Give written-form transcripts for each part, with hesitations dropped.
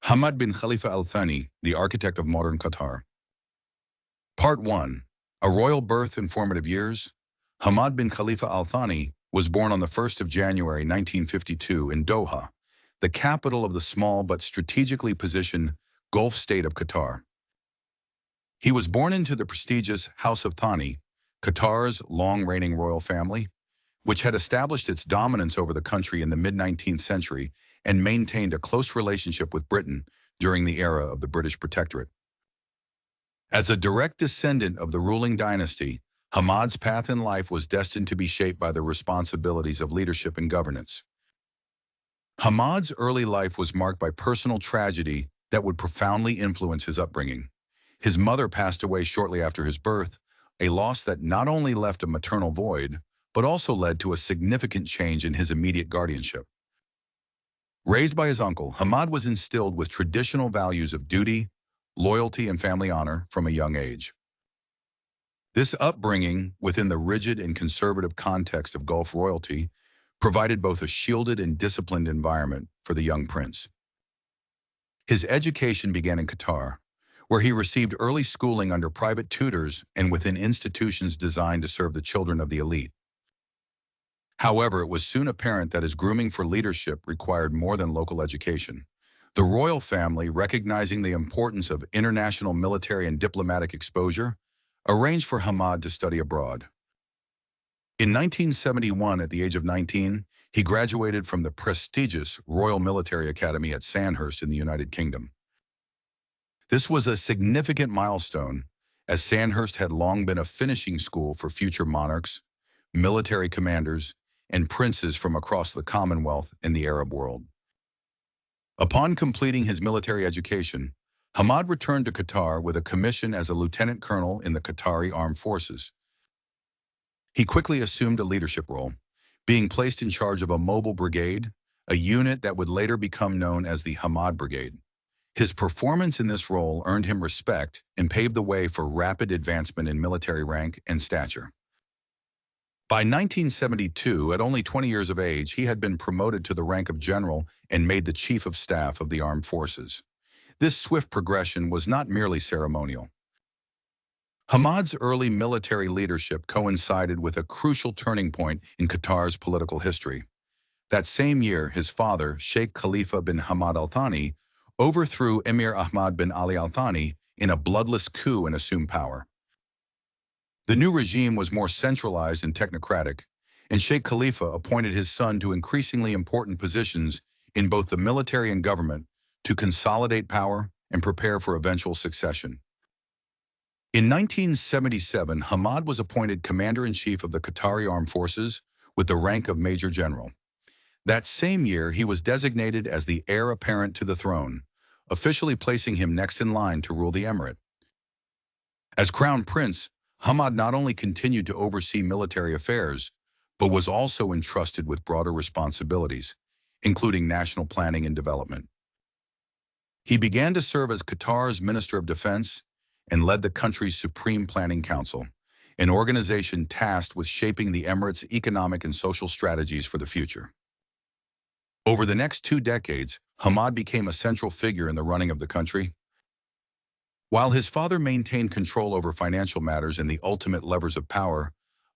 Hamad bin Khalifa Al Thani, the architect of modern Qatar. Part 1. A royal birth in formative years. Hamad bin Khalifa Al Thani was born on the 1st of January 1952 in Doha, the capital of the small but strategically positioned Gulf state of Qatar. He was born into the prestigious House of Thani, Qatar's long-reigning royal family, which had established its dominance over the country in the mid-19th century and maintained a close relationship with Britain during the era of the British Protectorate. As a direct descendant of the ruling dynasty, Hamad's path in life was destined to be shaped by the responsibilities of leadership and governance. Hamad's early life was marked by personal tragedy that would profoundly influence his upbringing. His mother passed away shortly after his birth, a loss that not only left a maternal void, but also led to a significant change in his immediate guardianship. Raised by his uncle, Hamad was instilled with traditional values of duty, loyalty, and family honor from a young age. This upbringing, within the rigid and conservative context of Gulf royalty, provided both a shielded and disciplined environment for the young prince. His education began in Qatar, where he received early schooling under private tutors and within institutions designed to serve the children of the elite. However, it was soon apparent that his grooming for leadership required more than local education. The royal family, recognizing the importance of international military and diplomatic exposure, arranged for Hamad to study abroad. In 1971, at the age of 19, he graduated from the prestigious Royal Military Academy at Sandhurst in the United Kingdom. This was a significant milestone, as Sandhurst had long been a finishing school for future monarchs, military commanders, and princes from across the Commonwealth and the Arab world. Upon completing his military education, Hamad returned to Qatar with a commission as a lieutenant colonel in the Qatari armed forces. He quickly assumed a leadership role, being placed in charge of a mobile brigade, a unit that would later become known as the Hamad Brigade. His performance in this role earned him respect and paved the way for rapid advancement in military rank and stature. By 1972, at only 20 years of age, he had been promoted to the rank of general and made the chief of staff of the armed forces. This swift progression was not merely ceremonial. Hamad's early military leadership coincided with a crucial turning point in Qatar's political history. That same year, his father, Sheikh Khalifa bin Hamad Al Thani, overthrew Emir Ahmad bin Ali Al Thani in a bloodless coup and assumed power. The new regime was more centralized and technocratic, and Sheikh Khalifa appointed his son to increasingly important positions in both the military and government to consolidate power and prepare for eventual succession. In 1977, Hamad was appointed commander-in-chief of the Qatari Armed Forces with the rank of Major General. That same year, he was designated as the heir apparent to the throne, officially placing him next in line to rule the emirate. As Crown Prince, Hamad not only continued to oversee military affairs, but was also entrusted with broader responsibilities, including national planning and development. He began to serve as Qatar's Minister of Defense and led the country's Supreme Planning Council, an organization tasked with shaping the emirate's economic and social strategies for the future. Over the next 2 decades, Hamad became a central figure in the running of the country. While his father maintained control over financial matters and the ultimate levers of power,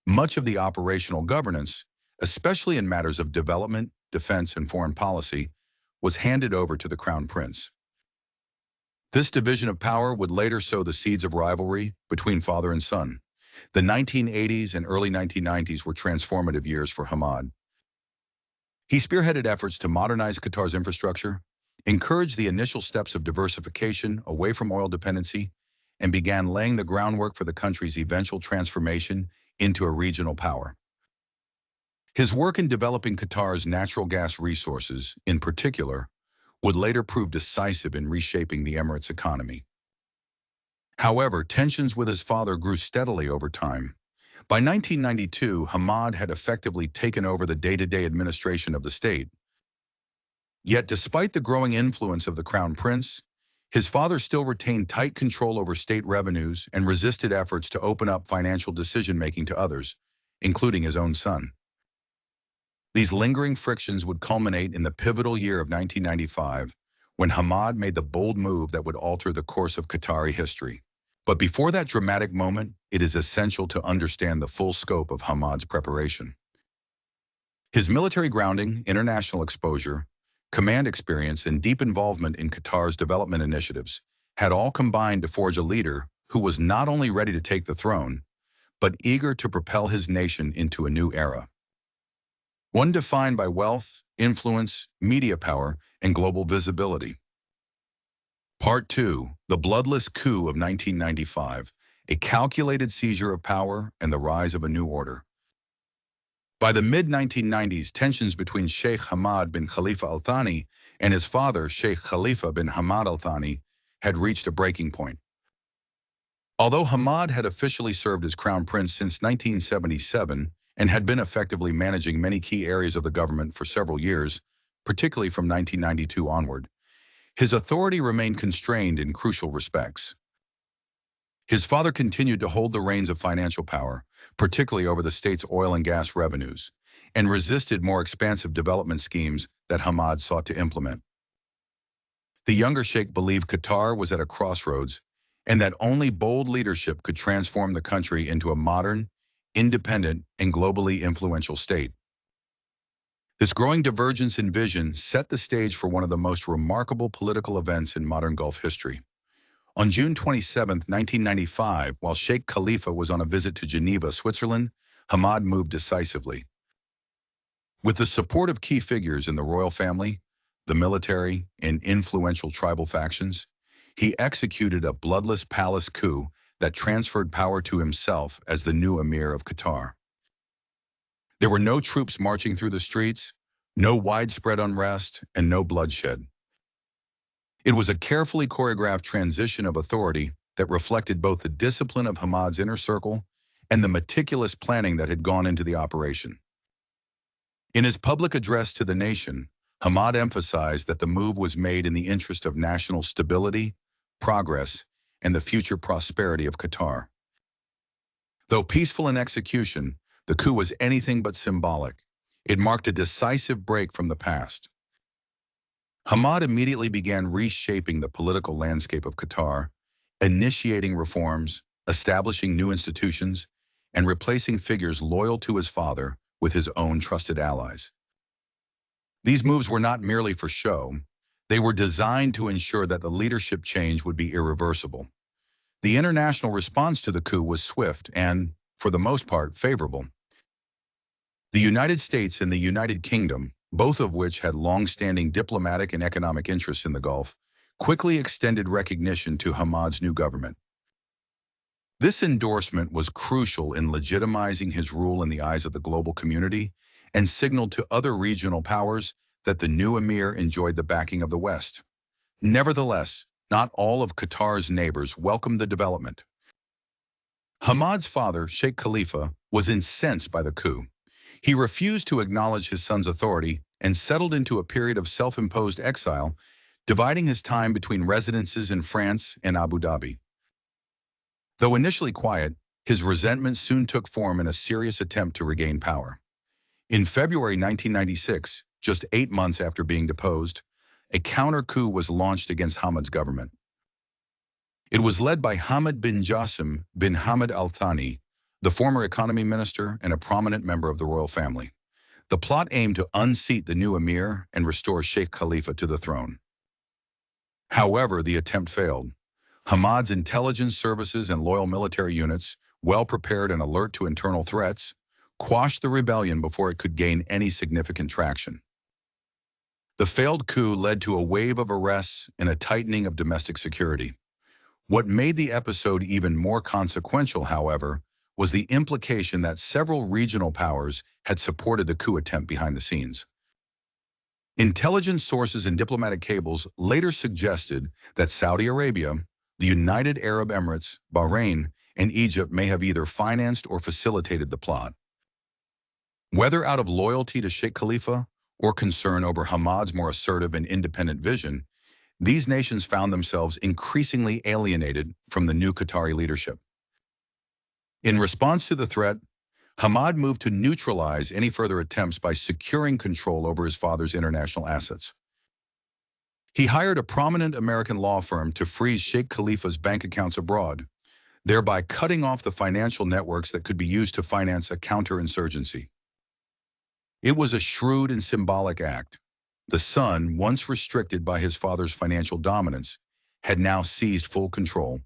much of the operational governance, especially in matters of development, defense, and foreign policy, was handed over to the Crown Prince. This division of power would later sow the seeds of rivalry between father and son. The 1980s and early 1990s were transformative years for Hamad. He spearheaded efforts to modernize Qatar's infrastructure, encouraged the initial steps of diversification away from oil dependency, and began laying the groundwork for the country's eventual transformation into a regional power. His work in developing Qatar's natural gas resources, in particular, would later prove decisive in reshaping the emirate's economy. However, tensions with his father grew steadily over time. By 1992, Hamad had effectively taken over the day-to-day administration of the state. Yet, despite the growing influence of the Crown Prince, his father still retained tight control over state revenues and resisted efforts to open up financial decision-making to others, including his own son. These lingering frictions would culminate in the pivotal year of 1995, when Hamad made the bold move that would alter the course of Qatari history. But before that dramatic moment, it is essential to understand the full scope of Hamad's preparation. His military grounding, international exposure, command experience, and deep involvement in Qatar's development initiatives had all combined to forge a leader who was not only ready to take the throne, but eager to propel his nation into a new era. One defined by wealth, influence, media power, and global visibility. Part 2, the bloodless coup of 1995, a calculated seizure of power and the rise of a new order. By the mid-1990s, tensions between Sheikh Hamad bin Khalifa Al Thani and his father, Sheikh Khalifa bin Hamad Al Thani, had reached a breaking point. Although Hamad had officially served as crown prince since 1977 and had been effectively managing many key areas of the government for several years, particularly from 1992 onward, his authority remained constrained in crucial respects. His father continued to hold the reins of financial power, particularly over the state's oil and gas revenues, and resisted more expansive development schemes that Hamad sought to implement. The younger sheikh believed Qatar was at a crossroads and that only bold leadership could transform the country into a modern, independent, and globally influential state. This growing divergence in vision set the stage for one of the most remarkable political events in modern Gulf history. On June 27, 1995, while Sheikh Khalifa was on a visit to Geneva, Switzerland, Hamad moved decisively. With the support of key figures in the royal family, the military, and influential tribal factions, he executed a bloodless palace coup that transferred power to himself as the new Emir of Qatar. There were no troops marching through the streets, no widespread unrest, and no bloodshed. It was a carefully choreographed transition of authority that reflected both the discipline of Hamad's inner circle and the meticulous planning that had gone into the operation. In his public address to the nation, Hamad emphasized that the move was made in the interest of national stability, progress, and the future prosperity of Qatar. Though peaceful in execution, the coup was anything but symbolic. It marked a decisive break from the past. Hamad immediately began reshaping the political landscape of Qatar, initiating reforms, establishing new institutions, and replacing figures loyal to his father with his own trusted allies. These moves were not merely for show. They were designed to ensure that the leadership change would be irreversible. The international response to the coup was swift and, for the most part, favorable. The United States and the United Kingdom, both of which had long-standing diplomatic and economic interests in the Gulf, quickly extended recognition to Hamad's new government. This endorsement was crucial in legitimizing his rule in the eyes of the global community and signaled to other regional powers that the new emir enjoyed the backing of the West. Nevertheless, not all of Qatar's neighbors welcomed the development. Hamad's father, Sheikh Khalifa, was incensed by the coup. He refused to acknowledge his son's authority and settled into a period of self-imposed exile, dividing his time between residences in France and Abu Dhabi. Though initially quiet, his resentment soon took form in a serious attempt to regain power. In February 1996, just 8 months after being deposed, a counter-coup was launched against Hamad's government. It was led by Hamad bin Jassim bin Hamad Al Thani, the former economy minister and a prominent member of the royal family. The plot aimed to unseat the new emir and restore Sheikh Khalifa to the throne. However, the attempt failed. Hamad's intelligence services and loyal military units, well prepared and alert to internal threats, quashed the rebellion before it could gain any significant traction. The failed coup led to a wave of arrests and a tightening of domestic security. What made the episode even more consequential, however, was the implication that several regional powers had supported the coup attempt behind the scenes. Intelligence sources and diplomatic cables later suggested that Saudi Arabia, the United Arab Emirates, Bahrain, and Egypt may have either financed or facilitated the plot. Whether out of loyalty to Sheikh Khalifa or concern over Hamad's more assertive and independent vision, these nations found themselves increasingly alienated from the new Qatari leadership. In response to the threat, Hamad moved to neutralize any further attempts by securing control over his father's international assets. He hired a prominent American law firm to freeze Sheikh Khalifa's bank accounts abroad, thereby cutting off the financial networks that could be used to finance a counterinsurgency. It was a shrewd and symbolic act. The son, once restricted by his father's financial dominance, had now seized full control,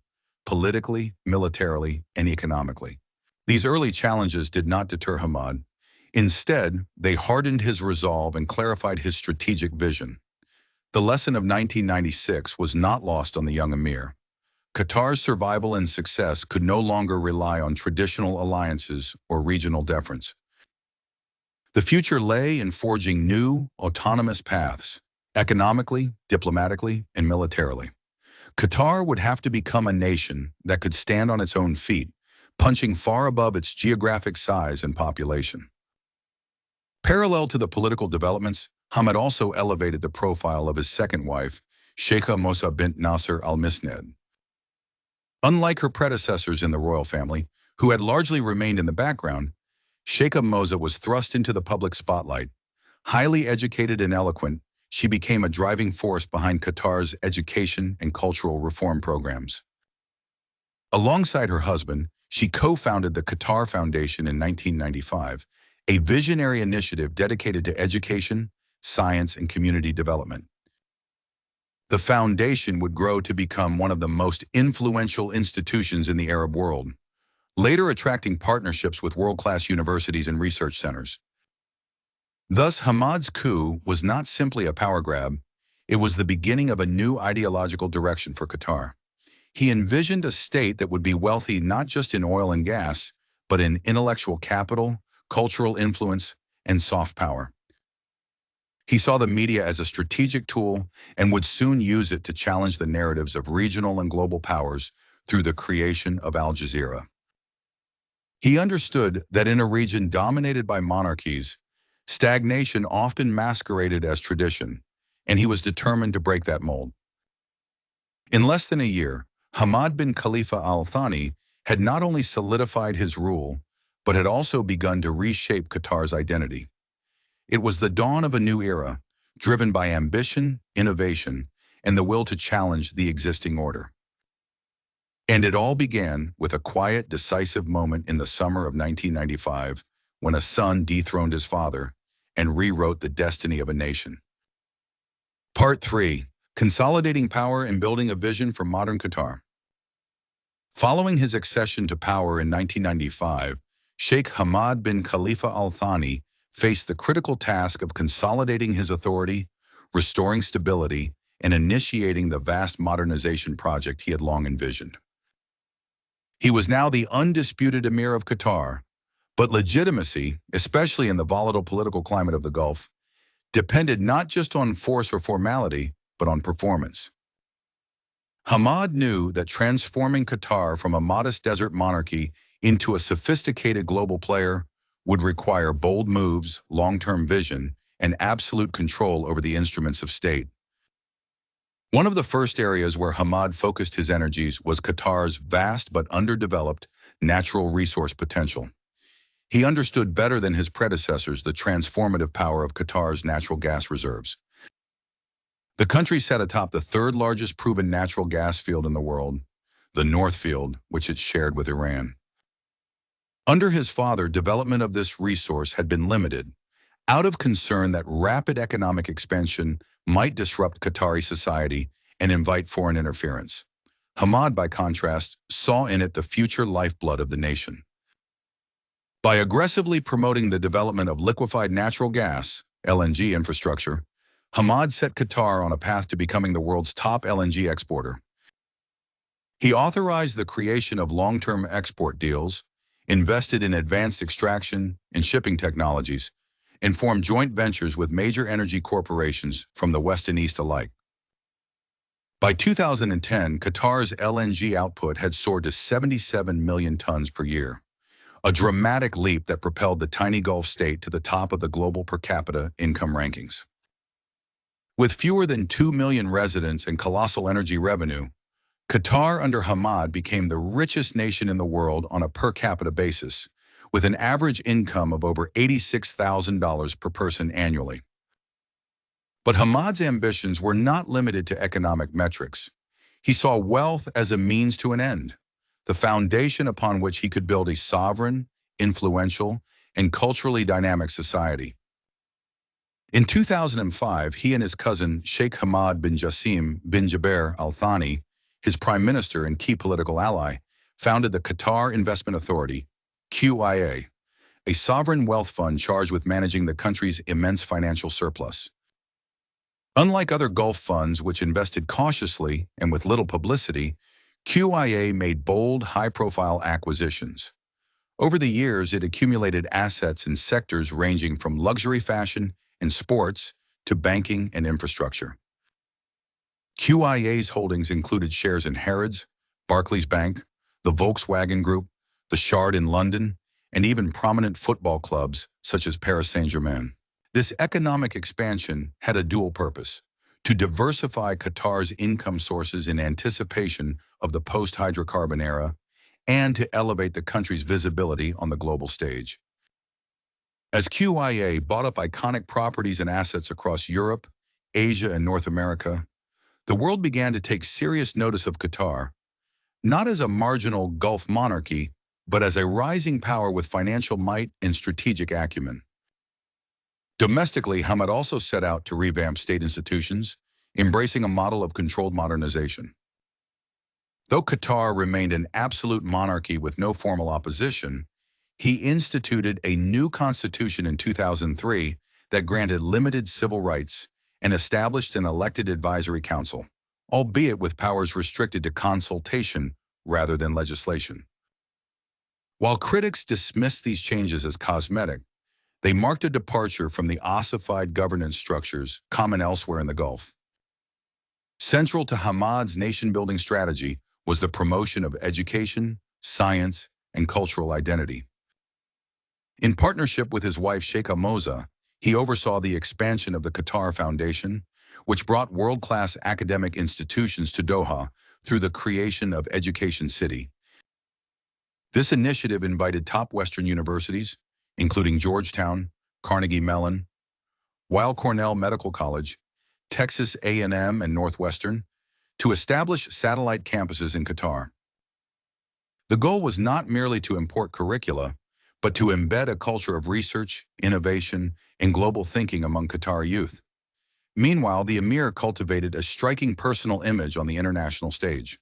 politically, militarily, and economically. These early challenges did not deter Hamad. Instead, they hardened his resolve and clarified his strategic vision. The lesson of 1996 was not lost on the young emir. Qatar's survival and success could no longer rely on traditional alliances or regional deference. The future lay in forging new, autonomous paths, economically, diplomatically, and militarily. Qatar would have to become a nation that could stand on its own feet, punching far above its geographic size and population. Parallel to the political developments, Hamad also elevated the profile of his second wife, Sheikha Mosa bint Nasser al-Misnad. Unlike her predecessors in the royal family, who had largely remained in the background, Sheikha Mosa was thrust into the public spotlight. Highly educated and eloquent, she became a driving force behind Qatar's education and cultural reform programs. Alongside her husband, she co-founded the Qatar Foundation in 1995, a visionary initiative dedicated to education, science, and community development. The foundation would grow to become one of the most influential institutions in the Arab world, later attracting partnerships with world-class universities and research centers. Thus, Hamad's coup was not simply a power grab, it was the beginning of a new ideological direction for Qatar. He envisioned a state that would be wealthy not just in oil and gas, but in intellectual capital, cultural influence, and soft power. He saw the media as a strategic tool and would soon use it to challenge the narratives of regional and global powers through the creation of Al Jazeera. He understood that in a region dominated by monarchies, stagnation often masqueraded as tradition, and he was determined to break that mold. In less than a year, Hamad bin Khalifa Al Thani had not only solidified his rule, but had also begun to reshape Qatar's identity. It was the dawn of a new era, driven by ambition, innovation, and the will to challenge the existing order. And it all began with a quiet, decisive moment in the summer of 1995, when a son dethroned his father and rewrote the destiny of a nation. Part 3. Consolidating Power and Building a Vision for Modern Qatar. Following his accession to power in 1995, Sheikh Hamad bin Khalifa Al Thani faced the critical task of consolidating his authority, restoring stability, and initiating the vast modernization project he had long envisioned. He was now the undisputed Emir of Qatar, but legitimacy, especially in the volatile political climate of the Gulf, depended not just on force or formality, but on performance. Hamad knew that transforming Qatar from a modest desert monarchy into a sophisticated global player would require bold moves, long-term vision, and absolute control over the instruments of state. One of the first areas where Hamad focused his energies was Qatar's vast but underdeveloped natural resource potential. He understood better than his predecessors the transformative power of Qatar's natural gas reserves. The country sat atop the third largest proven natural gas field in the world, the North Field, which it shared with Iran. Under his father, development of this resource had been limited, out of concern that rapid economic expansion might disrupt Qatari society and invite foreign interference. Hamad, by contrast, saw in it the future lifeblood of the nation. By aggressively promoting the development of liquefied natural gas, LNG infrastructure, Hamad set Qatar on a path to becoming the world's top LNG exporter. He authorized the creation of long-term export deals, invested in advanced extraction and shipping technologies, and formed joint ventures with major energy corporations from the West and East alike. By 2010, Qatar's LNG output had soared to 77 million tons per year, a dramatic leap that propelled the tiny Gulf state to the top of the global per capita income rankings. With fewer than 2 million residents and colossal energy revenue, Qatar under Hamad became the richest nation in the world on a per capita basis, with an average income of over $86,000 per person annually. But Hamad's ambitions were not limited to economic metrics. He saw wealth as a means to an end, the foundation upon which he could build a sovereign, influential, and culturally dynamic society. In 2005, he and his cousin Sheikh Hamad bin Jassim bin Jaber Al Thani, his prime minister and key political ally, founded the Qatar Investment Authority, QIA, a sovereign wealth fund charged with managing the country's immense financial surplus. Unlike other Gulf funds which invested cautiously and with little publicity, QIA made bold, high-profile acquisitions. Over the years, it accumulated assets in sectors ranging from luxury fashion and sports to banking and infrastructure. QIA's holdings included shares in Harrods, Barclays Bank, the Volkswagen Group, the Shard in London, and even prominent football clubs such as Paris Saint-Germain. This economic expansion had a dual purpose: to diversify Qatar's income sources in anticipation of the post-hydrocarbon era, and to elevate the country's visibility on the global stage. As QIA bought up iconic properties and assets across Europe, Asia, and North America, the world began to take serious notice of Qatar, not as a marginal Gulf monarchy, but as a rising power with financial might and strategic acumen. Domestically, Hamad also set out to revamp state institutions, embracing a model of controlled modernization. Though Qatar remained an absolute monarchy with no formal opposition, he instituted a new constitution in 2003 that granted limited civil rights and established an elected advisory council, albeit with powers restricted to consultation rather than legislation. While critics dismissed these changes as cosmetic, they marked a departure from the ossified governance structures common elsewhere in the Gulf. Central to Hamad's nation-building strategy was the promotion of education, science, and cultural identity. In partnership with his wife Sheikha Moza, he oversaw the expansion of the Qatar Foundation, which brought world-class academic institutions to Doha through the creation of Education City. This initiative invited top Western universities, including Georgetown, Carnegie Mellon, Weill Cornell Medical College, Texas A&M, and Northwestern, to establish satellite campuses in Qatar. The goal was not merely to import curricula, but to embed a culture of research, innovation, and global thinking among Qatari youth. Meanwhile, the Emir cultivated a striking personal image on the international stage.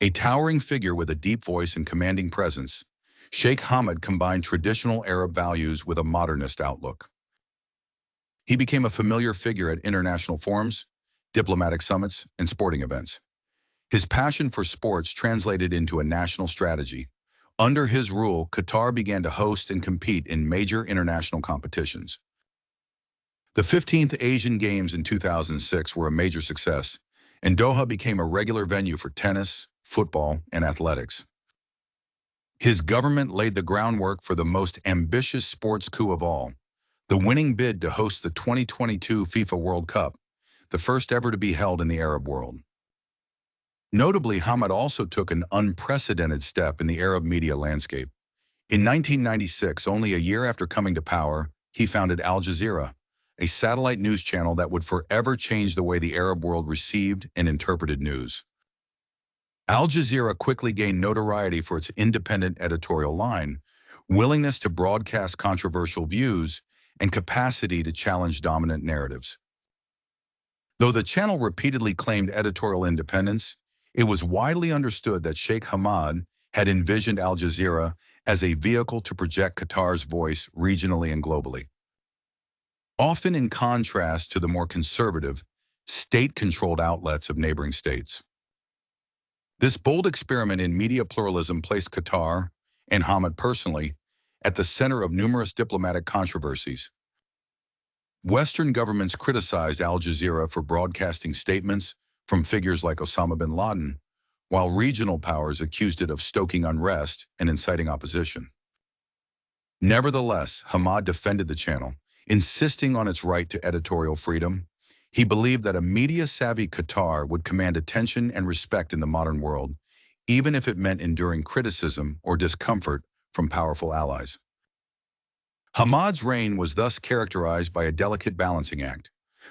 A towering figure with a deep voice and commanding presence, Sheikh Hamad combined traditional Arab values with a modernist outlook. He became a familiar figure at international forums, diplomatic summits, and sporting events. His passion for sports translated into a national strategy. Under his rule, Qatar began to host and compete in major international competitions. The 15th Asian Games in 2006 were a major success, and Doha became a regular venue for tennis, football, and athletics. His government laid the groundwork for the most ambitious sports coup of all, the winning bid to host the 2022 FIFA World Cup, the first ever to be held in the Arab world. Notably, Hamad also took an unprecedented step in the Arab media landscape. In 1996, only a year after coming to power, he founded Al Jazeera, a satellite news channel that would forever change the way the Arab world received and interpreted news. Al Jazeera quickly gained notoriety for its independent editorial line, willingness to broadcast controversial views, and capacity to challenge dominant narratives. Though the channel repeatedly claimed editorial independence, it was widely understood that Sheikh Hamad had envisioned Al Jazeera as a vehicle to project Qatar's voice regionally and globally. Often in contrast to the more conservative, state-controlled outlets of neighboring states. This bold experiment in media pluralism placed Qatar, and Hamad personally, at the center of numerous diplomatic controversies. Western governments criticized Al Jazeera for broadcasting statements from figures like Osama bin Laden, while regional powers accused it of stoking unrest and inciting opposition. Nevertheless, Hamad defended the channel, insisting on its right to editorial freedom. He believed that a media-savvy Qatar would command attention and respect in the modern world, even if it meant enduring criticism or discomfort from powerful allies. Hamad's reign was thus characterized by a delicate balancing act,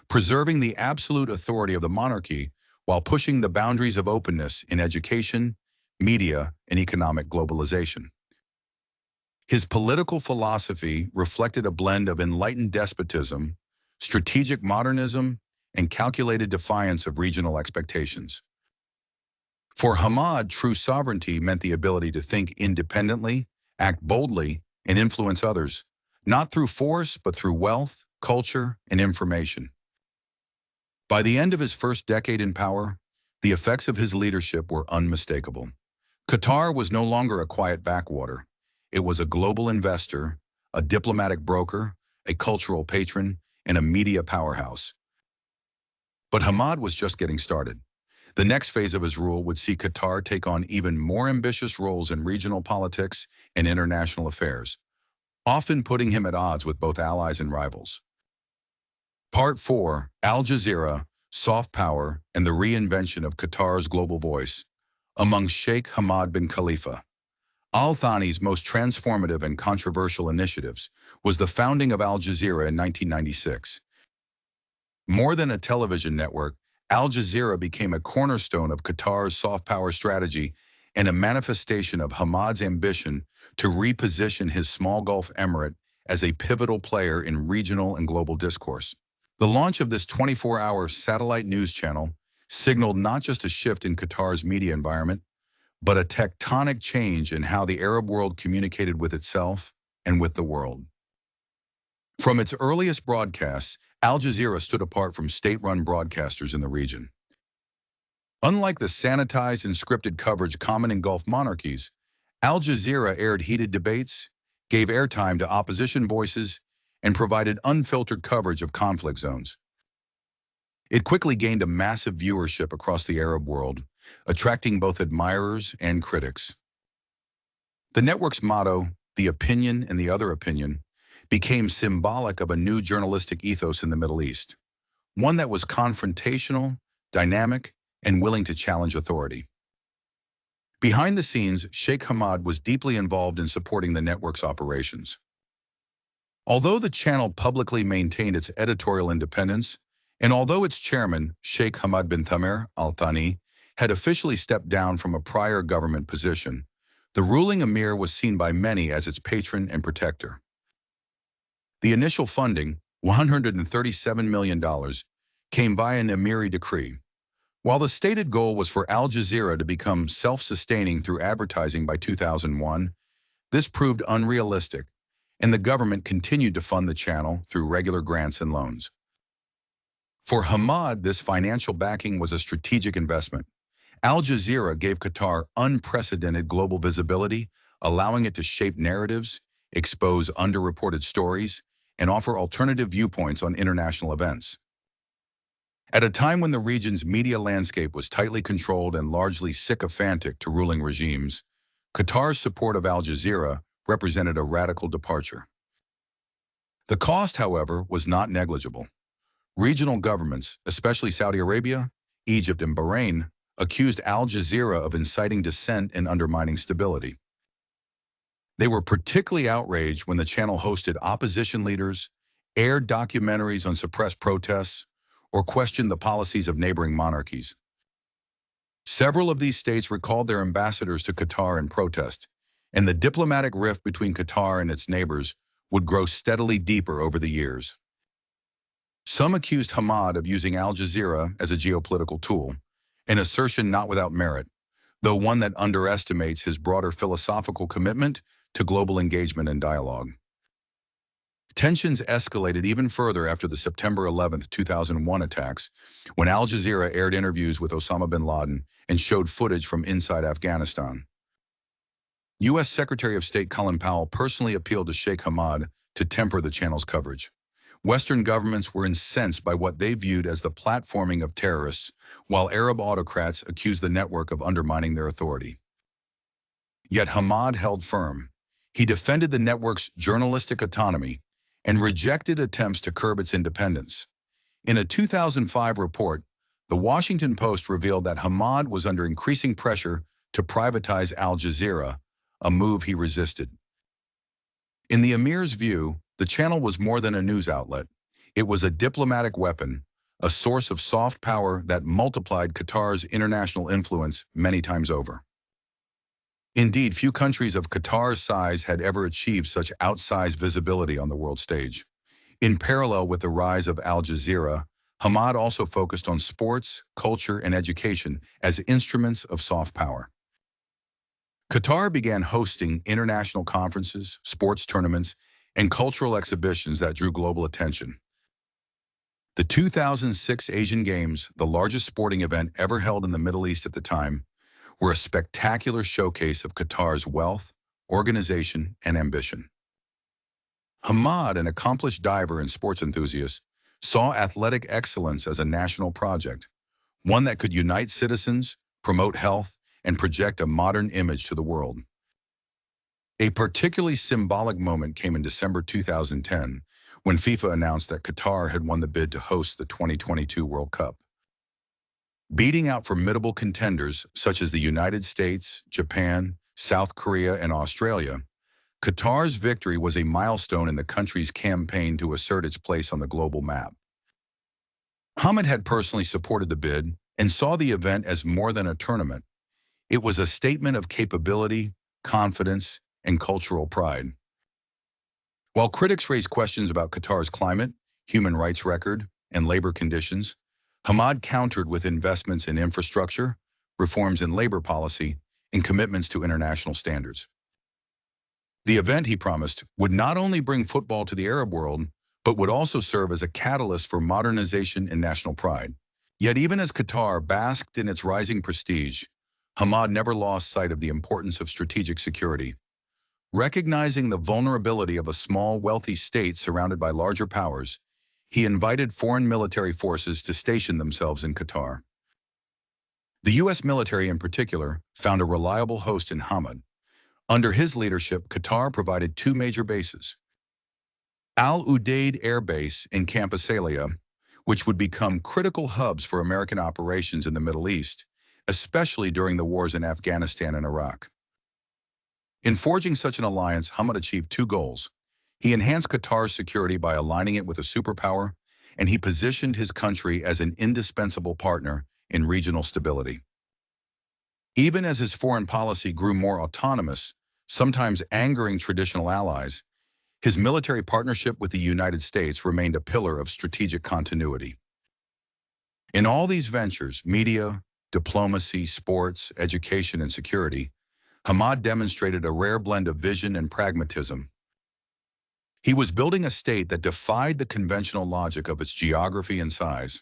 preserving the absolute authority of the monarchy while pushing the boundaries of openness in education, media, and economic globalization. His political philosophy reflected a blend of enlightened despotism, strategic modernism, and calculated defiance of regional expectations. For Hamad, true sovereignty meant the ability to think independently, act boldly, and influence others, not through force, but through wealth, culture, and information. By the end of his first decade in power, the effects of his leadership were unmistakable. Qatar was no longer a quiet backwater. It was a global investor, a diplomatic broker, a cultural patron, and a media powerhouse. But Hamad was just getting started. The next phase of his rule would see Qatar take on even more ambitious roles in regional politics and international affairs, often putting him at odds with both allies and rivals. Part 4, Al Jazeera, Soft Power, and the Reinvention of Qatar's Global Voice. Among Sheikh Hamad bin Khalifa Al Thani's most transformative and controversial initiatives was the founding of Al Jazeera in 1996. More than a television network, Al Jazeera became a cornerstone of Qatar's soft power strategy and a manifestation of Hamad's ambition to reposition his small Gulf emirate as a pivotal player in regional and global discourse. The launch of this 24-hour satellite news channel signaled not just a shift in Qatar's media environment, but a tectonic change in how the Arab world communicated with itself and with the world. From its earliest broadcasts, Al Jazeera stood apart from state-run broadcasters in the region. Unlike the sanitized and scripted coverage common in Gulf monarchies, Al Jazeera aired heated debates, gave airtime to opposition voices, and provided unfiltered coverage of conflict zones. It quickly gained a massive viewership across the Arab world, attracting both admirers and critics. The network's motto, "The Opinion and the Other Opinion," became symbolic of a new journalistic ethos in the Middle East, one that was confrontational, dynamic, and willing to challenge authority. Behind the scenes, Sheikh Hamad was deeply involved in supporting the network's operations. Although the channel publicly maintained its editorial independence, and although its chairman, Sheikh Hamad bin Al Thani, had officially stepped down from a prior government position, the ruling emir was seen by many as its patron and protector. The initial funding, $137 million, came via an emiri decree. While the stated goal was for Al Jazeera to become self-sustaining through advertising by 2001, this proved unrealistic, and the government continued to fund the channel through regular grants and loans. For Hamad, this financial backing was a strategic investment. Al Jazeera gave Qatar unprecedented global visibility, allowing it to shape narratives, expose underreported stories, and offer alternative viewpoints on international events. At a time when the region's media landscape was tightly controlled and largely sycophantic to ruling regimes, Qatar's support of Al Jazeera represented a radical departure. The cost, however, was not negligible. Regional governments, especially Saudi Arabia, Egypt, and Bahrain, accused Al Jazeera of inciting dissent and undermining stability. They were particularly outraged when the channel hosted opposition leaders, aired documentaries on suppressed protests, or questioned the policies of neighboring monarchies. Several of these states recalled their ambassadors to Qatar in protest, and the diplomatic rift between Qatar and its neighbors would grow steadily deeper over the years. Some accused Hamad of using Al Jazeera as a geopolitical tool, an assertion not without merit, though one that underestimates his broader philosophical commitment to global engagement and dialogue. Tensions escalated even further after the September 11, 2001 attacks, when Al Jazeera aired interviews with Osama bin Laden and showed footage from inside Afghanistan. U.S. Secretary of State Colin Powell personally appealed to Sheikh Hamad to temper the channel's coverage. Western governments were incensed by what they viewed as the platforming of terrorists, while Arab autocrats accused the network of undermining their authority. Yet Hamad held firm. He defended the network's journalistic autonomy and rejected attempts to curb its independence. In a 2005 report, The Washington Post revealed that Hamad was under increasing pressure to privatize Al Jazeera, a move he resisted. In the emir's view, the channel was more than a news outlet. It was a diplomatic weapon, a source of soft power that multiplied Qatar's international influence many times over. Indeed, few countries of Qatar's size had ever achieved such outsized visibility on the world stage. In parallel with the rise of Al Jazeera, Hamad also focused on sports, culture, and education as instruments of soft power. Qatar began hosting international conferences, sports tournaments, and cultural exhibitions that drew global attention. The 2006 Asian Games, the largest sporting event ever held in the Middle East at the time, were a spectacular showcase of Qatar's wealth, organization, and ambition. Hamad, an accomplished diver and sports enthusiast, saw athletic excellence as a national project, one that could unite citizens, promote health, and project a modern image to the world. A particularly symbolic moment came in December 2010, when FIFA announced that Qatar had won the bid to host the 2022 World Cup. Beating out formidable contenders such as the United States, Japan, South Korea, and Australia, Qatar's victory was a milestone in the country's campaign to assert its place on the global map. Hamad had personally supported the bid and saw the event as more than a tournament. It was a statement of capability, confidence, and cultural pride. While critics raised questions about Qatar's climate, human rights record, and labor conditions, Hamad countered with investments in infrastructure, reforms in labor policy, and commitments to international standards. The event, he promised, would not only bring football to the Arab world, but would also serve as a catalyst for modernization and national pride. Yet even as Qatar basked in its rising prestige, Hamad never lost sight of the importance of strategic security. Recognizing the vulnerability of a small, wealthy state surrounded by larger powers, he invited foreign military forces to station themselves in Qatar. The U.S. military in particular found a reliable host in Hamad. Under his leadership, Qatar provided two major bases: Al Udeid Air Base in Camp Asalia, which would become critical hubs for American operations in the Middle East, especially during the wars in Afghanistan and Iraq. In forging such an alliance, Hamad achieved two goals. He enhanced Qatar's security by aligning it with a superpower, and he positioned his country as an indispensable partner in regional stability. Even as his foreign policy grew more autonomous, sometimes angering traditional allies, his military partnership with the United States remained a pillar of strategic continuity. In all these ventures, media, diplomacy, sports, education, and security, Hamad demonstrated a rare blend of vision and pragmatism. He was building a state that defied the conventional logic of its geography and size.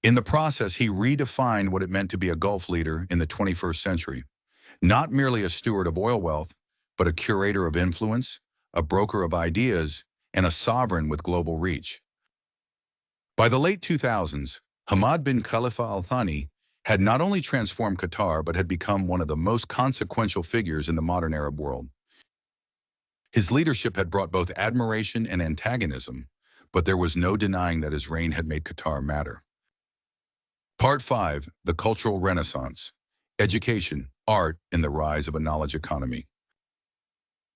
In the process, he redefined what it meant to be a Gulf leader in the 21st century, not merely a steward of oil wealth, but a curator of influence, a broker of ideas, and a sovereign with global reach. By the late 2000s, Hamad bin Khalifa Al Thani had not only transformed Qatar, but had become one of the most consequential figures in the modern Arab world. His leadership had brought both admiration and antagonism, but there was no denying that his reign had made Qatar matter. Part 5. The Cultural Renaissance: Education, Art, and the Rise of a Knowledge Economy.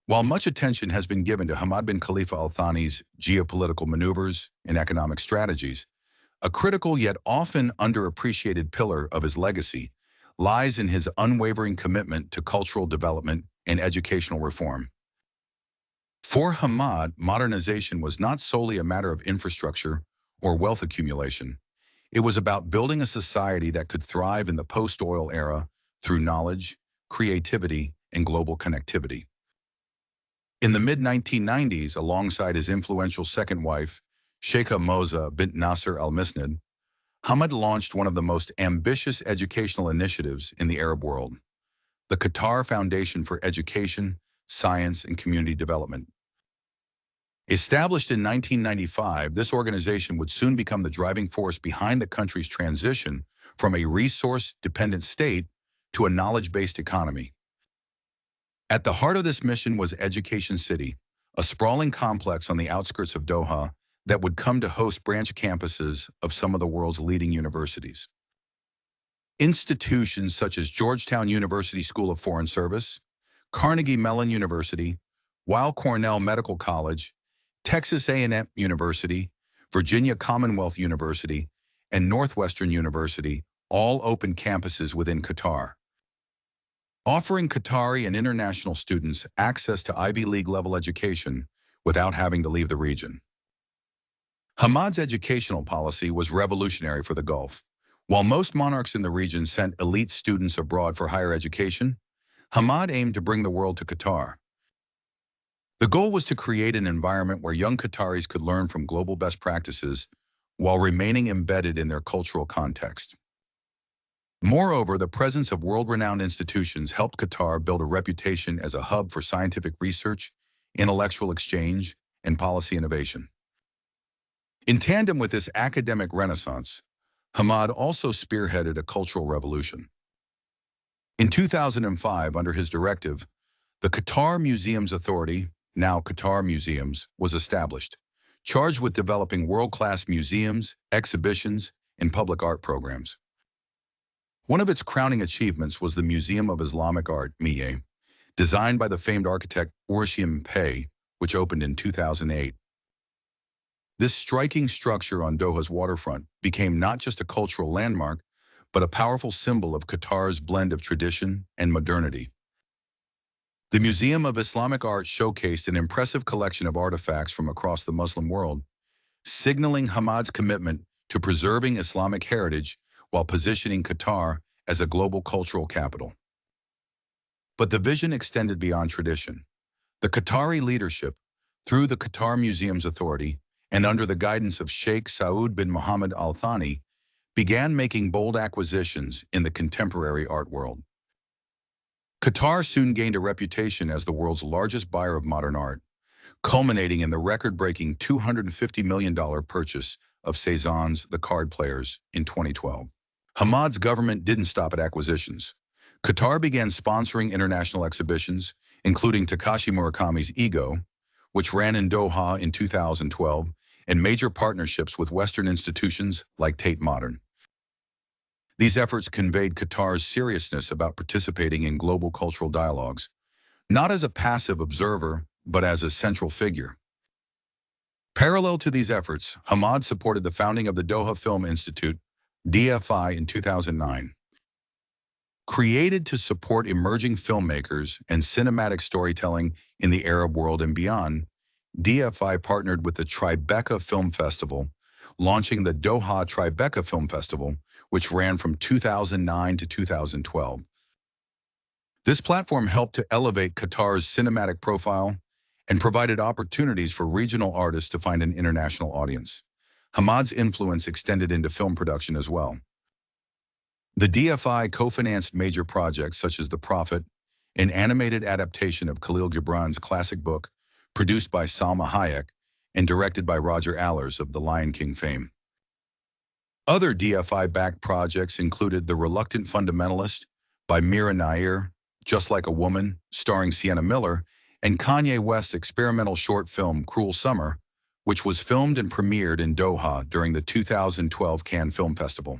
While much attention has been given to Hamad bin Khalifa Al Thani's geopolitical maneuvers and economic strategies, a critical yet often underappreciated pillar of his legacy lies in his unwavering commitment to cultural development and educational reform. For Hamad, modernization was not solely a matter of infrastructure or wealth accumulation. It was about building a society that could thrive in the post-oil era through knowledge, creativity, and global connectivity. In the mid-1990s, alongside his influential second wife, Sheikha Moza bint Nasser al-Misnad, Hamad launched one of the most ambitious educational initiatives in the Arab world: the Qatar Foundation for Education, Science, and Community Development. Established in 1995, this organization would soon become the driving force behind the country's transition from a resource-dependent state to a knowledge-based economy. At the heart of this mission was Education City, a sprawling complex on the outskirts of Doha that would come to host branch campuses of some of the world's leading universities. Institutions such as Georgetown University School of Foreign Service, Carnegie Mellon University, Weill Cornell Medical College, Texas A&M University, Virginia Commonwealth University, and Northwestern University all opened campuses within Qatar, offering Qatari and international students access to Ivy League level education without having to leave the region. Hamad's educational policy was revolutionary for the Gulf. While most monarchs in the region sent elite students abroad for higher education, Hamad aimed to bring the world to Qatar. The goal was to create an environment where young Qataris could learn from global best practices while remaining embedded in their cultural context. Moreover, the presence of world-renowned institutions helped Qatar build a reputation as a hub for scientific research, intellectual exchange, and policy innovation. In tandem with this academic renaissance, Hamad also spearheaded a cultural revolution. In 2005, under his directive, the Qatar Museums Authority, now Qatar Museums, was established, charged with developing world-class museums, exhibitions, and public art programs. One of its crowning achievements was the Museum of Islamic Art, MIE, designed by the famed architect Urshim Pei, which opened in 2008. This striking structure on Doha's waterfront became not just a cultural landmark, but a powerful symbol of Qatar's blend of tradition and modernity. The Museum of Islamic Art showcased an impressive collection of artifacts from across the Muslim world, signaling Hamad's commitment to preserving Islamic heritage while positioning Qatar as a global cultural capital. But the vision extended beyond tradition. The Qatari leadership, through the Qatar Museums Authority and under the guidance of Sheikh Saud bin Hamad Al Thani, began making bold acquisitions in the contemporary art world. Qatar soon gained a reputation as the world's largest buyer of modern art, culminating in the record-breaking $250 million purchase of Cézanne's The Card Players in 2012. Hamad's government didn't stop at acquisitions. Qatar began sponsoring international exhibitions, including Takashi Murakami's Ego, which ran in Doha in 2012, and major partnerships with Western institutions like Tate Modern. These efforts conveyed Qatar's seriousness about participating in global cultural dialogues, not as a passive observer, but as a central figure. Parallel to these efforts, Hamad supported the founding of the Doha Film Institute, DFI, in 2009. Created to support emerging filmmakers and cinematic storytelling in the Arab world and beyond, DFI partnered with the Tribeca Film Festival, launching the Doha Tribeca Film Festival, which ran from 2009 to 2012. This platform helped to elevate Qatar's cinematic profile and provided opportunities for regional artists to find an international audience. Hamad's influence extended into film production as well. The DFI co-financed major projects such as The Prophet, an animated adaptation of Khalil Gibran's classic book, produced by Salma Hayek and directed by Roger Allers of The Lion King fame. Other DFI-backed projects included The Reluctant Fundamentalist by Mira Nair, Just Like a Woman, starring Sienna Miller, and Kanye West's experimental short film Cruel Summer, which was filmed and premiered in Doha during the 2012 Cannes Film Festival.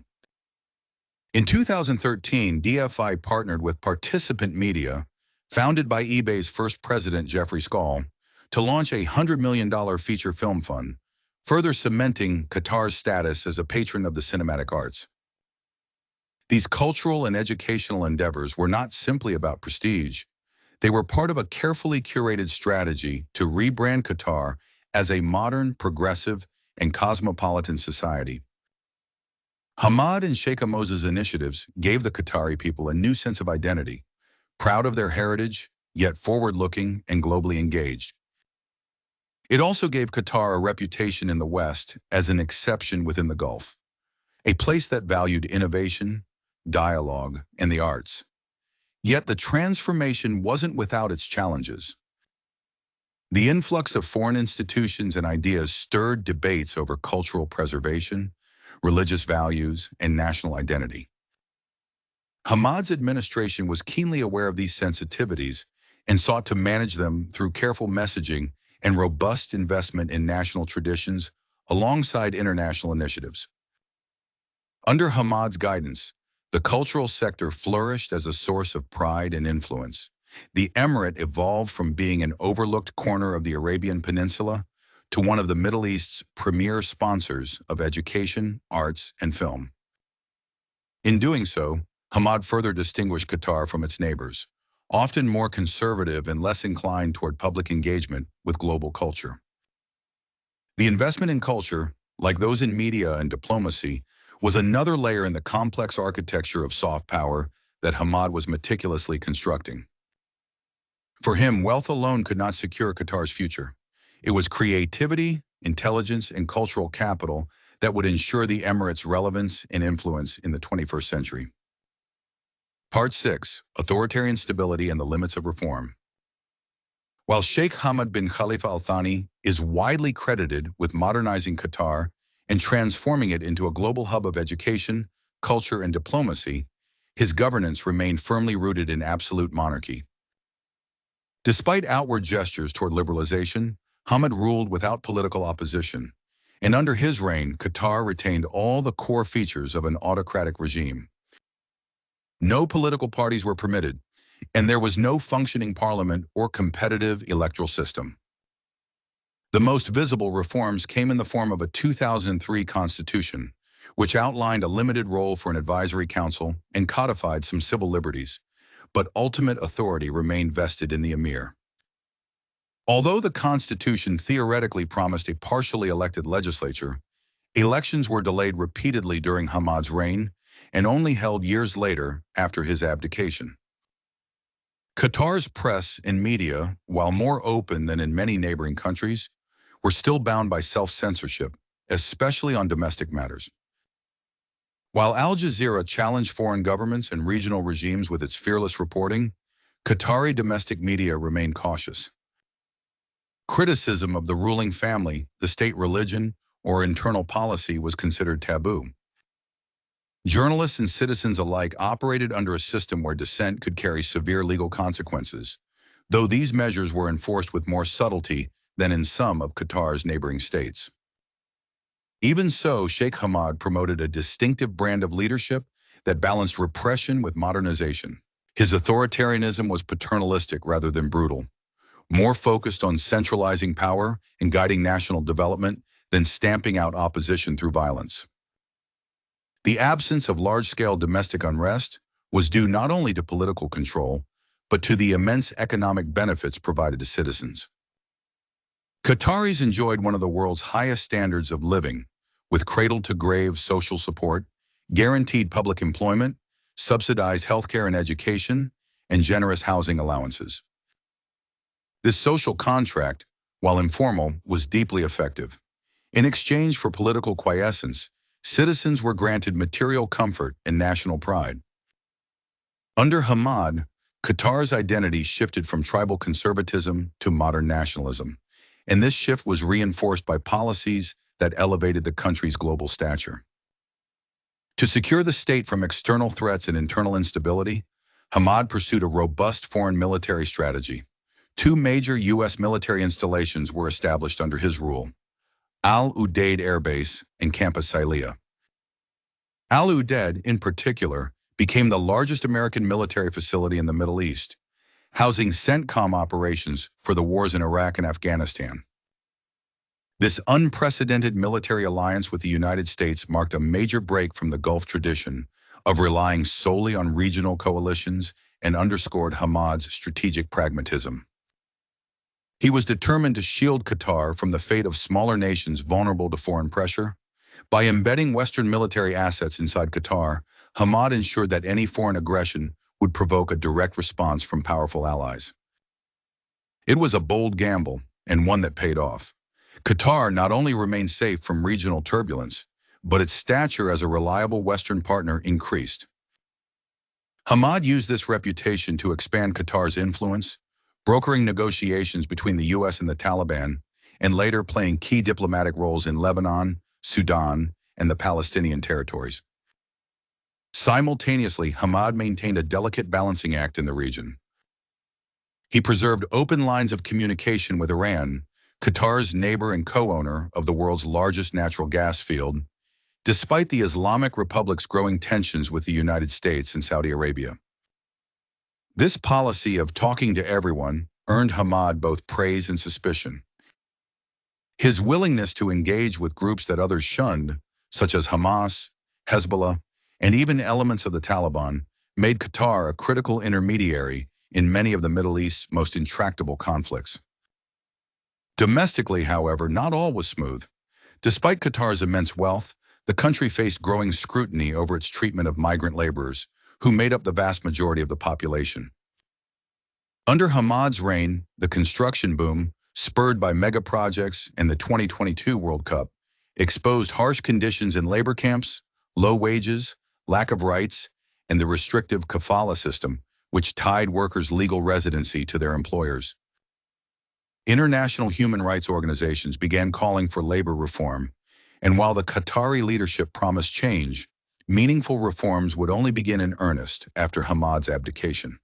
In 2013, DFI partnered with Participant Media, founded by eBay's first president Jeffrey Skoll, to launch a $100 million feature film fund, further cementing Qatar's status as a patron of the cinematic arts. These cultural and educational endeavors were not simply about prestige. They were part of a carefully curated strategy to rebrand Qatar as a modern, progressive, and cosmopolitan society. Hamad and Sheikh Hamoz's initiatives gave the Qatari people a new sense of identity, proud of their heritage, yet forward-looking and globally engaged. It also gave Qatar a reputation in the West as an exception within the Gulf, a place that valued innovation, dialogue, and the arts. Yet the transformation wasn't without its challenges. The influx of foreign institutions and ideas stirred debates over cultural preservation, religious values, and national identity. Hamad's administration was keenly aware of these sensitivities and sought to manage them through careful messaging and robust investment in national traditions alongside international initiatives. Under Hamad's guidance, the cultural sector flourished as a source of pride and influence. The emirate evolved from being an overlooked corner of the Arabian Peninsula to one of the Middle East's premier sponsors of education, arts, and film. In doing so, Hamad further distinguished Qatar from its neighbors, often more conservative and less inclined toward public engagement with global culture. The investment in culture, like those in media and diplomacy, was another layer in the complex architecture of soft power that Hamad was meticulously constructing. For him, wealth alone could not secure Qatar's future. It was creativity, intelligence, and cultural capital that would ensure the Emirates' relevance and influence in the 21st century. Part 6. Authoritarian Stability and the Limits of Reform. While Sheikh Hamad bin Khalifa Al Thani is widely credited with modernizing Qatar and transforming it into a global hub of education, culture, and diplomacy, his governance remained firmly rooted in absolute monarchy. Despite outward gestures toward liberalization, Hamad ruled without political opposition, and under his reign, Qatar retained all the core features of an autocratic regime. No political parties were permitted, and there was no functioning parliament or competitive electoral system. The most visible reforms came in the form of a 2003 constitution, which outlined a limited role for an advisory council and codified some civil liberties, but ultimate authority remained vested in the emir. Although the constitution theoretically promised a partially elected legislature, elections were delayed repeatedly during Hamad's reign and only held years later after his abdication. Qatar's press and media, while more open than in many neighboring countries, were still bound by self-censorship, especially on domestic matters. While Al Jazeera challenged foreign governments and regional regimes with its fearless reporting, Qatari domestic media remained cautious. Criticism of the ruling family, the state religion, or internal policy was considered taboo. Journalists and citizens alike operated under a system where dissent could carry severe legal consequences, though these measures were enforced with more subtlety than in some of Qatar's neighboring states. Even so, Sheikh Hamad promoted a distinctive brand of leadership that balanced repression with modernization. His authoritarianism was paternalistic rather than brutal, more focused on centralizing power and guiding national development than stamping out opposition through violence. The absence of large-scale domestic unrest was due not only to political control, but to the immense economic benefits provided to citizens. Qataris enjoyed one of the world's highest standards of living, with cradle-to-grave social support, guaranteed public employment, subsidized healthcare and education, and generous housing allowances. This social contract, while informal, was deeply effective. In exchange for political quiescence, citizens were granted material comfort and national pride. Under Hamad, Qatar's identity shifted from tribal conservatism to modern nationalism, and this shift was reinforced by policies that elevated the country's global stature. To secure the state from external threats and internal instability, Hamad pursued a robust foreign military strategy. Two major U.S. military installations were established under his rule: Al Udeid Air Base and Camp Asyliyah. Al Udeid, in particular, became the largest American military facility in the Middle East, housing CENTCOM operations for the wars in Iraq and Afghanistan. This unprecedented military alliance with the United States marked a major break from the Gulf tradition of relying solely on regional coalitions and underscored Hamad's strategic pragmatism. He was determined to shield Qatar from the fate of smaller nations vulnerable to foreign pressure. By embedding Western military assets inside Qatar, Hamad ensured that any foreign aggression would provoke a direct response from powerful allies. It was a bold gamble, and one that paid off. Qatar not only remained safe from regional turbulence, but its stature as a reliable Western partner increased. Hamad used this reputation to expand Qatar's influence, brokering negotiations between the U.S. and the Taliban, and later playing key diplomatic roles in Lebanon, Sudan, and the Palestinian territories. Simultaneously, Hamad maintained a delicate balancing act in the region. He preserved open lines of communication with Iran, Qatar's neighbor and co-owner of the world's largest natural gas field, despite the Islamic Republic's growing tensions with the United States and Saudi Arabia. This policy of talking to everyone earned Hamad both praise and suspicion. His willingness to engage with groups that others shunned, such as Hamas, Hezbollah, and even elements of the Taliban, made Qatar a critical intermediary in many of the Middle East's most intractable conflicts. Domestically, however, not all was smooth. Despite Qatar's immense wealth, the country faced growing scrutiny over its treatment of migrant laborers, who made up the vast majority of the population. Under Hamad's reign, the construction boom, spurred by mega projects and the 2022 World Cup, exposed harsh conditions in labor camps, low wages, lack of rights, and the restrictive kafala system, which tied workers' legal residency to their employers. International human rights organizations began calling for labor reform, and while the Qatari leadership promised change, meaningful reforms would only begin in earnest after Hamad's abdication.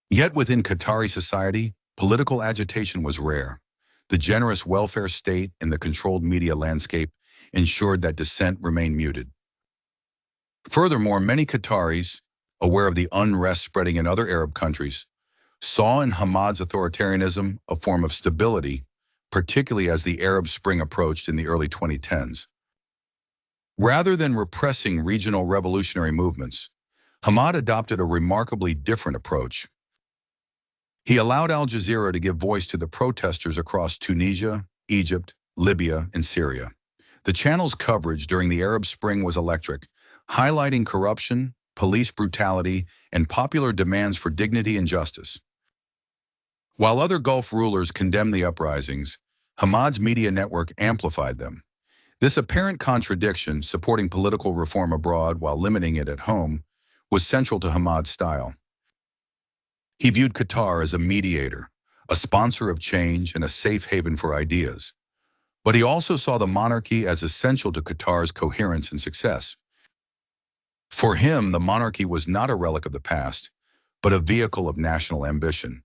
Yet within Qatari society, political agitation was rare. The generous welfare state and the controlled media landscape ensured that dissent remained muted. Furthermore, many Qataris, aware of the unrest spreading in other Arab countries, saw in Hamad's authoritarianism a form of stability, particularly as the Arab Spring approached in the early 2010s. Rather than repressing regional revolutionary movements, Hamad adopted a remarkably different approach. He allowed Al Jazeera to give voice to the protesters across Tunisia, Egypt, Libya, and Syria. The channel's coverage during the Arab Spring was electric, highlighting corruption, police brutality, and popular demands for dignity and justice. While other Gulf rulers condemned the uprisings, Hamad's media network amplified them. This apparent contradiction, supporting political reform abroad while limiting it at home, was central to Hamad's style. He viewed Qatar as a mediator, a sponsor of change, and a safe haven for ideas. But he also saw the monarchy as essential to Qatar's coherence and success. For him, the monarchy was not a relic of the past, but a vehicle of national ambition,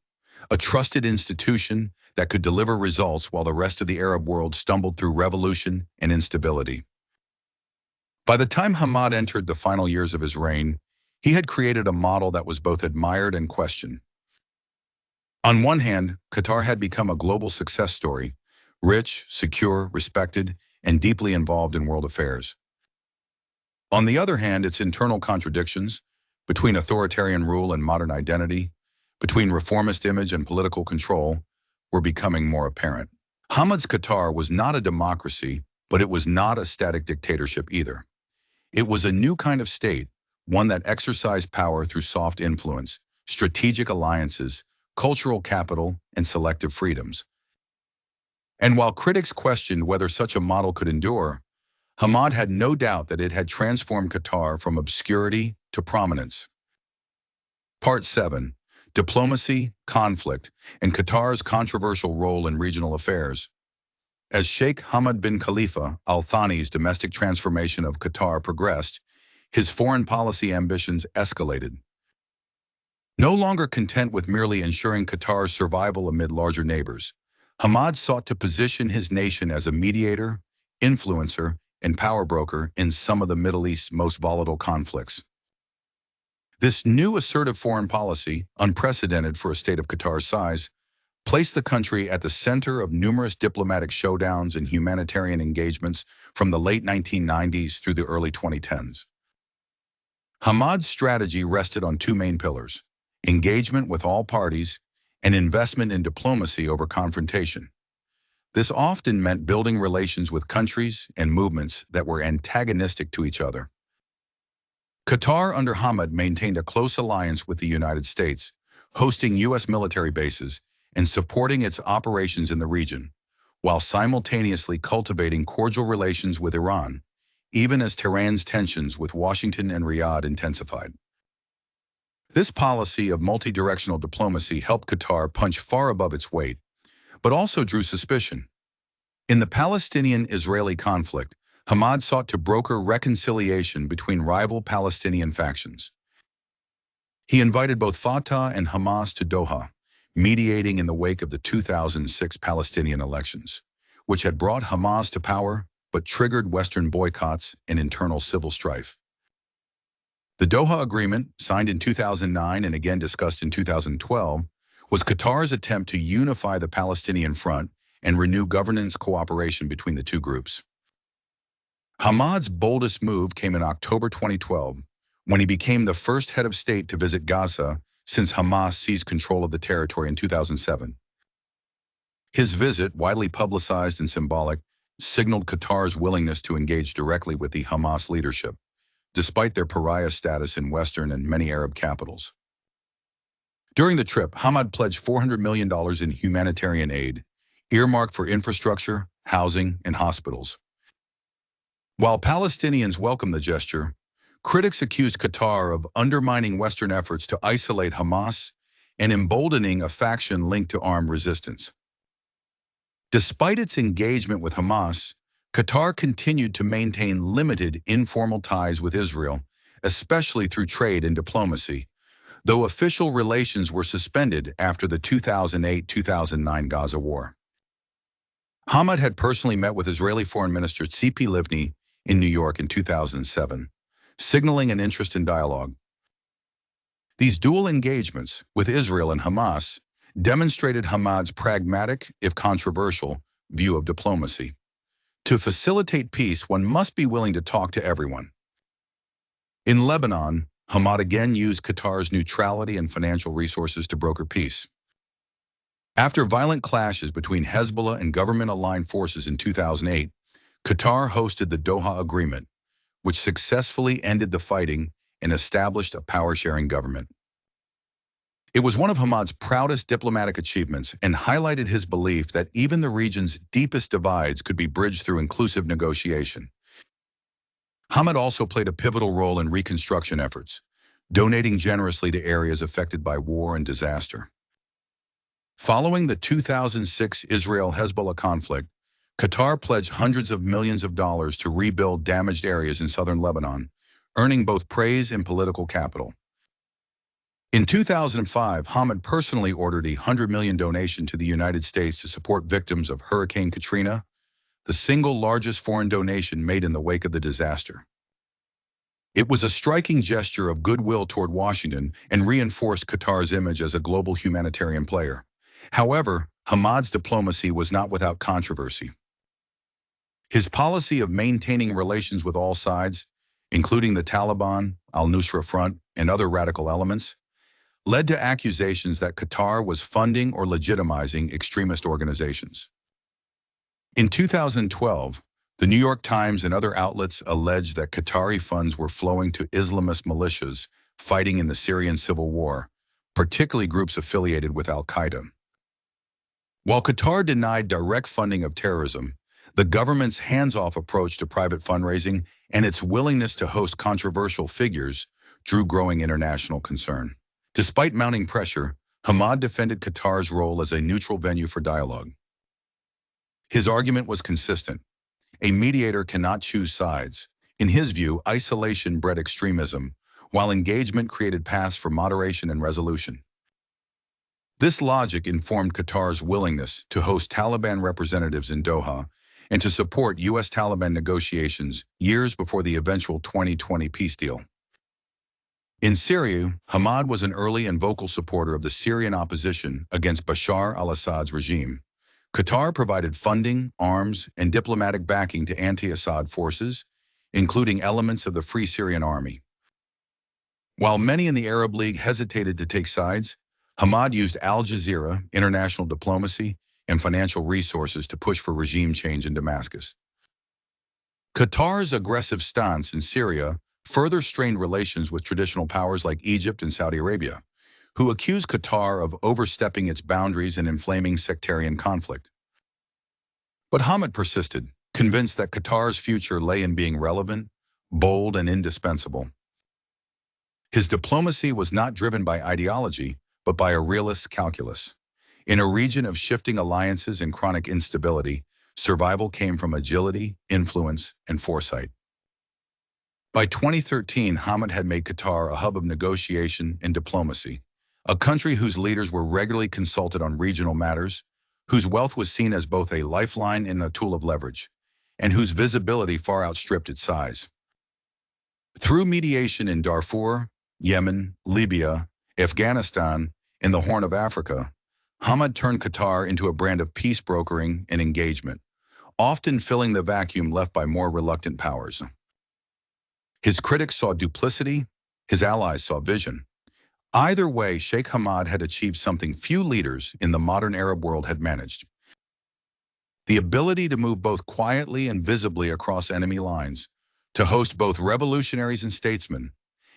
a trusted institution that could deliver results while the rest of the Arab world stumbled through revolution and instability. By the time Hamad entered the final years of his reign, he had created a model that was both admired and questioned. On one hand, Qatar had become a global success story, rich, secure, respected, and deeply involved in world affairs. On the other hand, its internal contradictions, between authoritarian rule and modern identity, between reformist image and political control, were becoming more apparent. Hamad's Qatar was not a democracy, but it was not a static dictatorship either. It was a new kind of state, one that exercised power through soft influence, strategic alliances, cultural capital, and selective freedoms. And while critics questioned whether such a model could endure, Hamad had no doubt that it had transformed Qatar from obscurity to prominence. Part 7. Diplomacy, Conflict, and Qatar's controversial role in regional affairs. As Sheikh Hamad bin Khalifa Al Thani's domestic transformation of Qatar progressed, his foreign policy ambitions escalated. No longer content with merely ensuring Qatar's survival amid larger neighbors, Hamad sought to position his nation as a mediator, influencer, and power broker in some of the Middle East's most volatile conflicts. This new assertive foreign policy, unprecedented for a state of Qatar's size, placed the country at the center of numerous diplomatic showdowns and humanitarian engagements from the late 1990s through the early 2010s. Hamad's strategy rested on two main pillars: engagement with all parties and investment in diplomacy over confrontation. This often meant building relations with countries and movements that were antagonistic to each other. Qatar under Hamad maintained a close alliance with the United States, hosting U.S. military bases and supporting its operations in the region, while simultaneously cultivating cordial relations with Iran, even as Tehran's tensions with Washington and Riyadh intensified. This policy of multi-directional diplomacy helped Qatar punch far above its weight, but also drew suspicion. In the Palestinian-Israeli conflict, Hamad sought to broker reconciliation between rival Palestinian factions. He invited both Fatah and Hamas to Doha, mediating in the wake of the 2006 Palestinian elections, which had brought Hamas to power but triggered Western boycotts and internal civil strife. The Doha Agreement, signed in 2009 and again discussed in 2012, was Qatar's attempt to unify the Palestinian front and renew governance cooperation between the two groups. Hamad's boldest move came in October 2012, when he became the first head of state to visit Gaza since Hamas seized control of the territory in 2007. His visit, widely publicized and symbolic, signaled Qatar's willingness to engage directly with the Hamas leadership, despite their pariah status in Western and many Arab capitals. During the trip, Hamad pledged $400 million in humanitarian aid, earmarked for infrastructure, housing, and hospitals. While Palestinians welcomed the gesture, critics accused Qatar of undermining Western efforts to isolate Hamas and emboldening a faction linked to armed resistance. Despite its engagement with Hamas, Qatar continued to maintain limited informal ties with Israel, especially through trade and diplomacy, though official relations were suspended after the 2008-2009 Gaza war. Hamad had personally met with Israeli Foreign Minister Tzipi Livni in New York in 2007, signaling an interest in dialogue. These dual engagements with Israel and Hamas demonstrated Hamad's pragmatic, if controversial, view of diplomacy. To facilitate peace, one must be willing to talk to everyone. In Lebanon, Hamad again used Qatar's neutrality and financial resources to broker peace. After violent clashes between Hezbollah and government-aligned forces in 2008, Qatar hosted the Doha Agreement, which successfully ended the fighting and established a power-sharing government. It was one of Hamad's proudest diplomatic achievements and highlighted his belief that even the region's deepest divides could be bridged through inclusive negotiation. Hamad also played a pivotal role in reconstruction efforts, donating generously to areas affected by war and disaster. Following the 2006 Israel-Hezbollah conflict, Qatar pledged hundreds of millions of dollars to rebuild damaged areas in southern Lebanon, earning both praise and political capital. In 2005, Hamad personally ordered a $100 million donation to the United States to support victims of Hurricane Katrina, the single largest foreign donation made in the wake of the disaster. It was a striking gesture of goodwill toward Washington and reinforced Qatar's image as a global humanitarian player. However, Hamad's diplomacy was not without controversy. His policy of maintaining relations with all sides, including the Taliban, al-Nusra Front, and other radical elements, led to accusations that Qatar was funding or legitimizing extremist organizations. In 2012, the New York Times and other outlets alleged that Qatari funds were flowing to Islamist militias fighting in the Syrian civil war, particularly groups affiliated with al-Qaeda. While Qatar denied direct funding of terrorism, the government's hands-off approach to private fundraising and its willingness to host controversial figures drew growing international concern. Despite mounting pressure, Hamad defended Qatar's role as a neutral venue for dialogue. His argument was consistent. A mediator cannot choose sides. In his view, isolation bred extremism, while engagement created paths for moderation and resolution. This logic informed Qatar's willingness to host Taliban representatives in Doha and to support U.S. Taliban negotiations years before the eventual 2020 peace deal. In Syria, Hamad was an early and vocal supporter of the Syrian opposition against Bashar al-Assad's regime. Qatar provided funding, arms, and diplomatic backing to anti-Assad forces, including elements of the Free Syrian Army. While many in the Arab League hesitated to take sides, Hamad used Al Jazeera, international diplomacy, and financial resources to push for regime change in Damascus. Qatar's aggressive stance in Syria further strained relations with traditional powers like Egypt and Saudi Arabia, who accused Qatar of overstepping its boundaries and inflaming sectarian conflict. But Hamad persisted, convinced that Qatar's future lay in being relevant, bold, and indispensable. His diplomacy was not driven by ideology, but by a realist calculus. In a region of shifting alliances and chronic instability, survival came from agility, influence, and foresight. By 2013, Hamad had made Qatar a hub of negotiation and diplomacy, a country whose leaders were regularly consulted on regional matters, whose wealth was seen as both a lifeline and a tool of leverage, and whose visibility far outstripped its size. Through mediation in Darfur, Yemen, Libya, Afghanistan, and the Horn of Africa, Hamad turned Qatar into a brand of peace brokering and engagement, often filling the vacuum left by more reluctant powers. His critics saw duplicity, his allies saw vision. Either way, Sheikh Hamad had achieved something few leaders in the modern Arab world had managed: the ability to move both quietly and visibly across enemy lines, to host both revolutionaries and statesmen,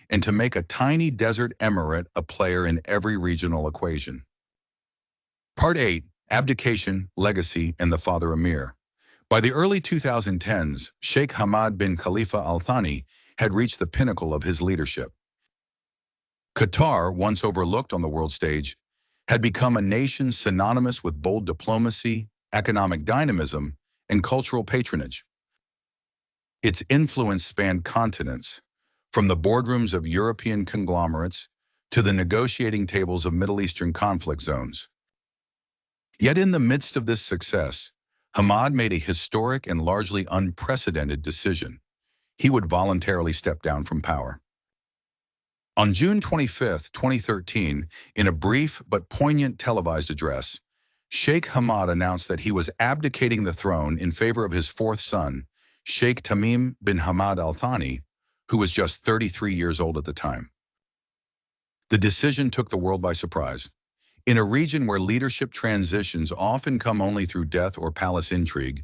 and to make a tiny desert emirate a player in every regional equation. Part 8, Abdication, Legacy, and the Father Emir. By the early 2010s, Sheikh Hamad bin Khalifa Al Thani had reached the pinnacle of his leadership. Qatar, once overlooked on the world stage, had become a nation synonymous with bold diplomacy, economic dynamism, and cultural patronage. Its influence spanned continents, from the boardrooms of European conglomerates to the negotiating tables of Middle Eastern conflict zones. Yet in the midst of this success, Hamad made a historic and largely unprecedented decision. He would voluntarily step down from power. On June 25, 2013, in a brief but poignant televised address, Sheikh Hamad announced that he was abdicating the throne in favor of his fourth son, Sheikh Tamim bin Hamad Al Thani, who was just 33 years old at the time. The decision took the world by surprise. In a region where leadership transitions often come only through death or palace intrigue,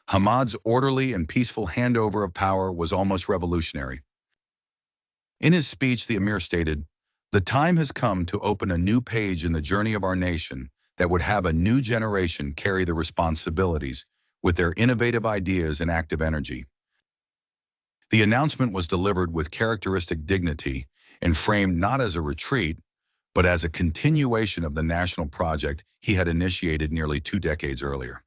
Hamad's orderly and peaceful handover of power was almost revolutionary. In his speech, the emir stated, "The time has come to open a new page in the journey of our nation that would have a new generation carry the responsibilities with their innovative ideas and active energy." The announcement was delivered with characteristic dignity and framed not as a retreat, but as a continuation of the national project he had initiated nearly 2 decades earlier.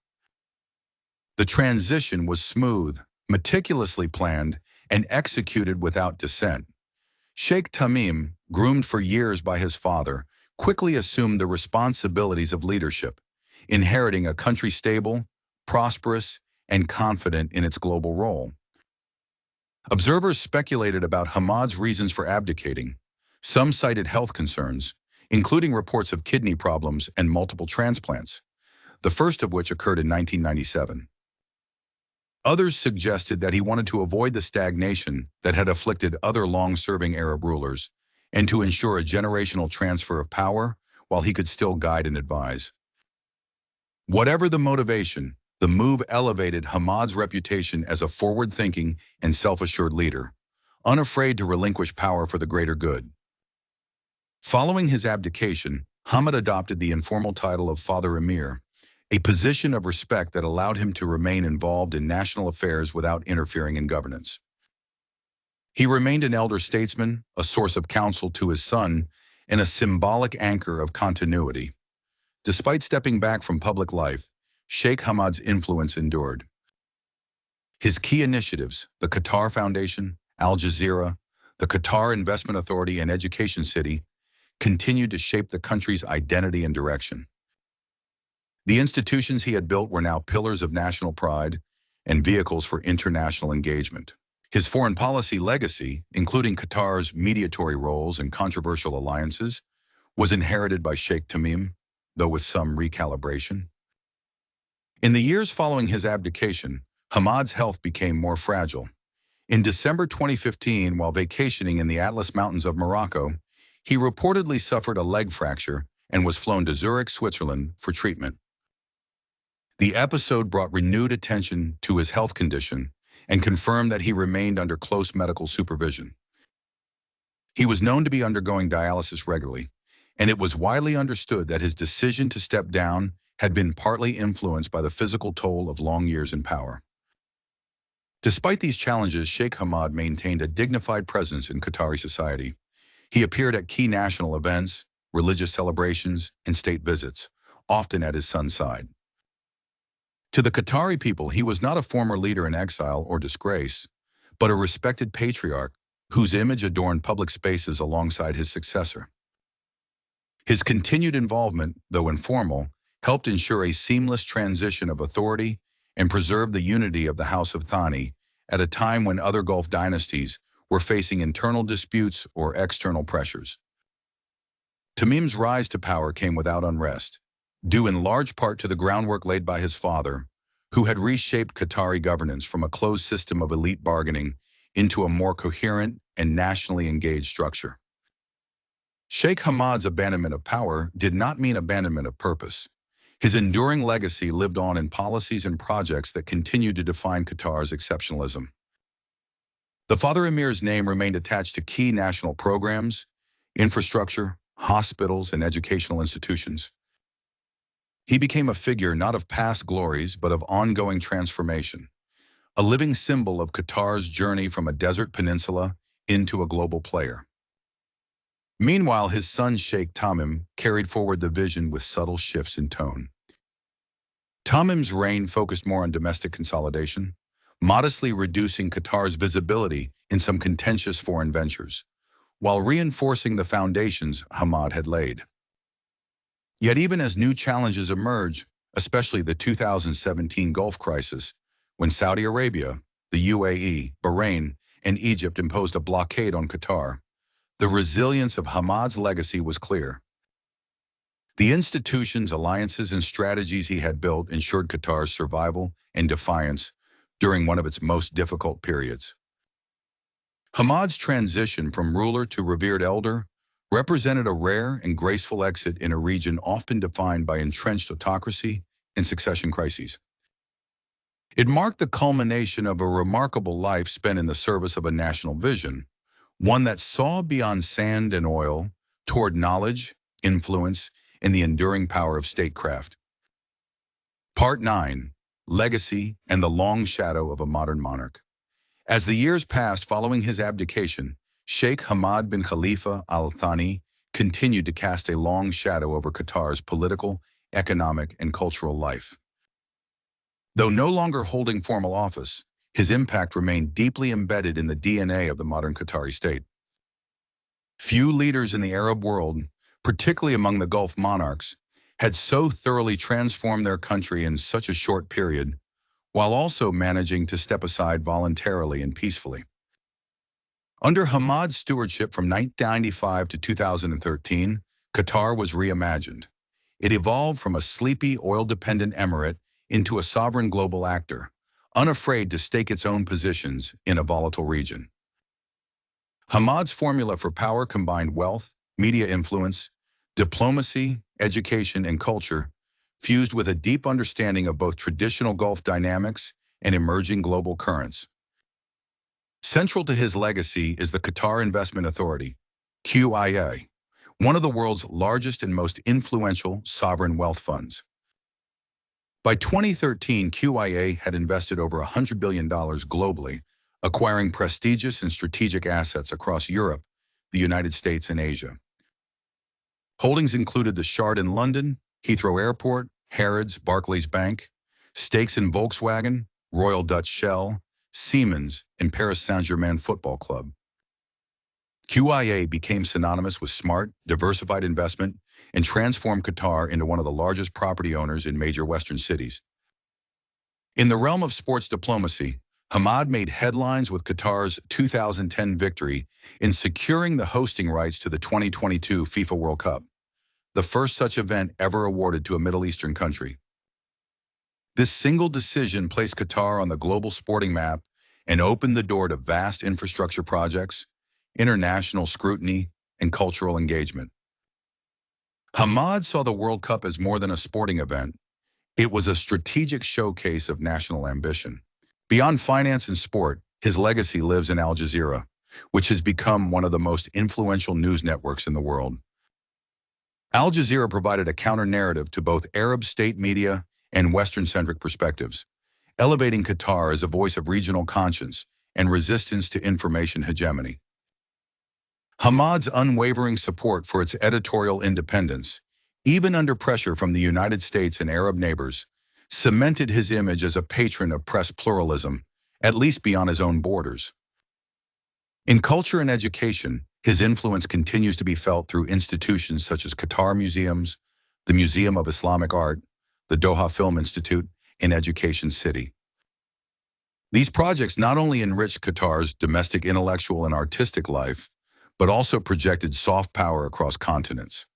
The transition was smooth, meticulously planned, and executed without dissent. Sheikh Tamim, groomed for years by his father, quickly assumed the responsibilities of leadership, inheriting a country stable, prosperous, and confident in its global role. Observers speculated about Hamad's reasons for abdicating. Some cited health concerns, including reports of kidney problems and multiple transplants, the first of which occurred in 1997. Others suggested that he wanted to avoid the stagnation that had afflicted other long-serving Arab rulers and to ensure a generational transfer of power while he could still guide and advise. Whatever the motivation, the move elevated Hamad's reputation as a forward-thinking and self-assured leader, unafraid to relinquish power for the greater good. Following his abdication, Hamad adopted the informal title of Father Emir, a position of respect that allowed him to remain involved in national affairs without interfering in governance. He remained an elder statesman, a source of counsel to his son, and a symbolic anchor of continuity. Despite stepping back from public life, Sheikh Hamad's influence endured. His key initiatives, the Qatar Foundation, Al Jazeera, the Qatar Investment Authority, and Education City, continued to shape the country's identity and direction. The institutions he had built were now pillars of national pride and vehicles for international engagement. His foreign policy legacy, including Qatar's mediatory roles and controversial alliances, was inherited by Sheikh Tamim, though with some recalibration. In the years following his abdication, Hamad's health became more fragile. In December 2015, while vacationing in the Atlas Mountains of Morocco, he reportedly suffered a leg fracture and was flown to Zurich, Switzerland, for treatment. The episode brought renewed attention to his health condition and confirmed that he remained under close medical supervision. He was known to be undergoing dialysis regularly, and it was widely understood that his decision to step down had been partly influenced by the physical toll of long years in power. Despite these challenges, Sheikh Hamad maintained a dignified presence in Qatari society. He appeared at key national events, religious celebrations, and state visits, often at his son's side. To the Qatari people, he was not a former leader in exile or disgrace, but a respected patriarch whose image adorned public spaces alongside his successor. His continued involvement, though informal, helped ensure a seamless transition of authority and preserve the unity of the House of Thani at a time when other Gulf dynasties were facing internal disputes or external pressures. Tamim's rise to power came without unrest. due in large part to the groundwork laid by his father, who had reshaped Qatari governance from a closed system of elite bargaining into a more coherent and nationally engaged structure. Sheikh Hamad's abandonment of power did not mean abandonment of purpose. His enduring legacy lived on in policies and projects that continued to define Qatar's exceptionalism. The father emir's name remained attached to key national programs, infrastructure, hospitals, and educational institutions. He became a figure not of past glories but of ongoing transformation, a living symbol of Qatar's journey from a desert peninsula into a global player. Meanwhile, his son Sheikh Tamim carried forward the vision with subtle shifts in tone. Tamim's reign focused more on domestic consolidation, modestly reducing Qatar's visibility in some contentious foreign ventures, while reinforcing the foundations Hamad had laid. Yet even as new challenges emerge, especially the 2017 Gulf crisis, when Saudi Arabia, the UAE, Bahrain, and Egypt imposed a blockade on Qatar, the resilience of Hamad's legacy was clear. The institutions, alliances, and strategies he had built ensured Qatar's survival and defiance during one of its most difficult periods. Hamad's transition from ruler to revered elder represented a rare and graceful exit in a region often defined by entrenched autocracy and succession crises. It marked the culmination of a remarkable life spent in the service of a national vision, one that saw beyond sand and oil toward knowledge, influence, and the enduring power of statecraft. Part 9. Legacy and the Long Shadow of a Modern Monarch. As the years passed following his abdication, Sheikh Hamad bin Khalifa Al Thani continued to cast a long shadow over Qatar's political, economic, and cultural life. Though no longer holding formal office, his impact remained deeply embedded in the DNA of the modern Qatari state. Few leaders in the Arab world, particularly among the Gulf monarchs, had so thoroughly transformed their country in such a short period, while also managing to step aside voluntarily and peacefully. Under Hamad's stewardship from 1995 to 2013, Qatar was reimagined. It evolved from a sleepy, oil-dependent emirate into a sovereign global actor, unafraid to stake its own positions in a volatile region. Hamad's formula for power combined wealth, media influence, diplomacy, education, and culture, fused with a deep understanding of both traditional Gulf dynamics and emerging global currents. Central to his legacy is the Qatar Investment Authority, QIA, one of the world's largest and most influential sovereign wealth funds. By 2013, QIA had invested over $100 billion globally, acquiring prestigious and strategic assets across Europe, the United States, and Asia. Holdings included the Shard in London, Heathrow Airport, Harrods, Barclays Bank, stakes in Volkswagen, Royal Dutch Shell, Siemens, and Paris Saint-Germain Football Club. QIA became synonymous with smart, diversified investment and transformed Qatar into one of the largest property owners in major Western cities. In the realm of sports diplomacy, Hamad made headlines with Qatar's 2010 victory in securing the hosting rights to the 2022 FIFA World Cup, the first such event ever awarded to a Middle Eastern country. This single decision placed Qatar on the global sporting map and opened the door to vast infrastructure projects, international scrutiny, and cultural engagement. Hamad saw the World Cup as more than a sporting event. It was a strategic showcase of national ambition. Beyond finance and sport, his legacy lives in Al Jazeera, which has become one of the most influential news networks in the world. Al Jazeera provided a counter-narrative to both Arab state media and Western-centric perspectives, elevating Qatar as a voice of regional conscience and resistance to information hegemony. Hamad's unwavering support for its editorial independence, even under pressure from the United States and Arab neighbors, cemented his image as a patron of press pluralism, at least beyond his own borders. In culture and education, his influence continues to be felt through institutions such as Qatar Museums, the Museum of Islamic Art, the Doha Film Institute, and Education City. These projects not only enriched Qatar's domestic intellectual and artistic life, but also projected soft power across continents.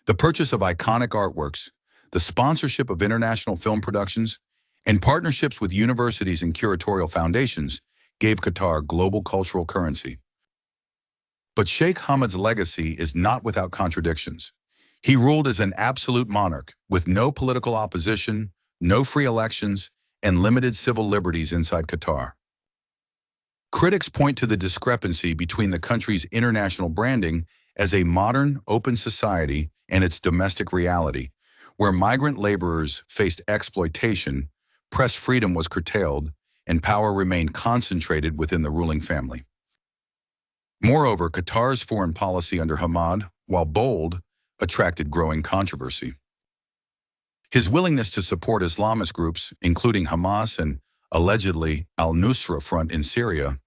The purchase of iconic artworks, the sponsorship of international film productions, and partnerships with universities and curatorial foundations gave Qatar global cultural currency. But Sheikh Hamad's legacy is not without contradictions. He ruled as an absolute monarch, with no political opposition, no free elections, and limited civil liberties inside Qatar. Critics point to the discrepancy between the country's international branding as a modern, open society and its domestic reality, where migrant laborers faced exploitation, press freedom was curtailed, and power remained concentrated within the ruling family. Moreover, Qatar's foreign policy under Hamad, while bold, attracted growing controversy. His willingness to support Islamist groups, including Hamas and, allegedly, al-Nusra Front in Syria,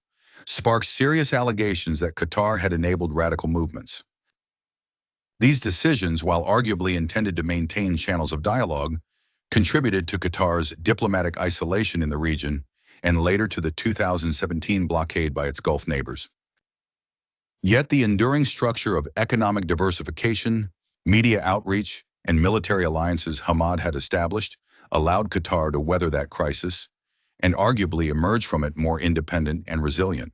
sparked serious allegations that Qatar had enabled radical movements. These decisions, while arguably intended to maintain channels of dialogue, contributed to Qatar's diplomatic isolation in the region and later to the 2017 blockade by its Gulf neighbors. Yet the enduring structure of economic diversification, media outreach, and military alliances Hamad had established allowed Qatar to weather that crisis and arguably emerge from it more independent and resilient.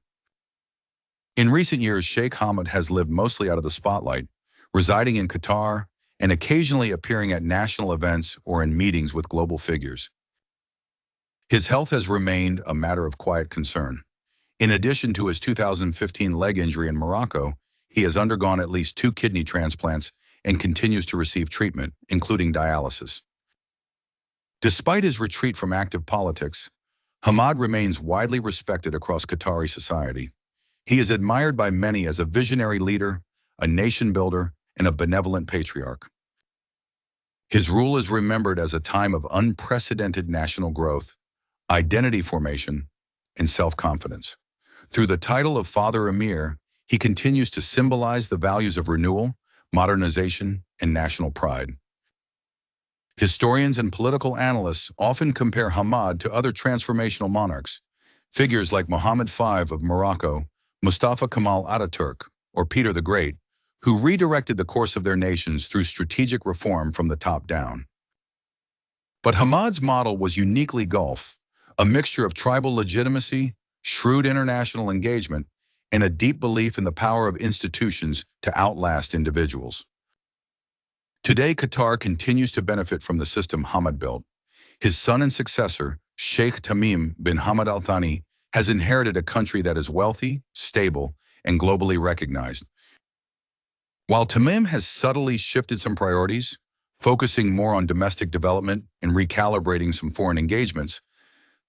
In recent years, Sheikh Hamad has lived mostly out of the spotlight, residing in Qatar and occasionally appearing at national events or in meetings with global figures. His health has remained a matter of quiet concern. In addition to his 2015 leg injury in Morocco, he has undergone at least 2 kidney transplants and continues to receive treatment, including dialysis. Despite his retreat from active politics, Hamad remains widely respected across Qatari society. He is admired by many as a visionary leader, a nation builder, and a benevolent patriarch. His rule is remembered as a time of unprecedented national growth, identity formation, and self-confidence. Through the title of Father Emir, he continues to symbolize the values of renewal, modernization, and national pride. Historians and political analysts often compare Hamad to other transformational monarchs, figures like Mohammed V of Morocco, Mustafa Kemal Ataturk, or Peter the Great, who redirected the course of their nations through strategic reform from the top down. But Hamad's model was uniquely Gulf, a mixture of tribal legitimacy, shrewd international engagement, and a deep belief in the power of institutions to outlast individuals. Today, Qatar continues to benefit from the system Hamad built. His son and successor, Sheikh Tamim bin Hamad Al Thani, has inherited a country that is wealthy, stable, and globally recognized. While Tamim has subtly shifted some priorities, focusing more on domestic development and recalibrating some foreign engagements,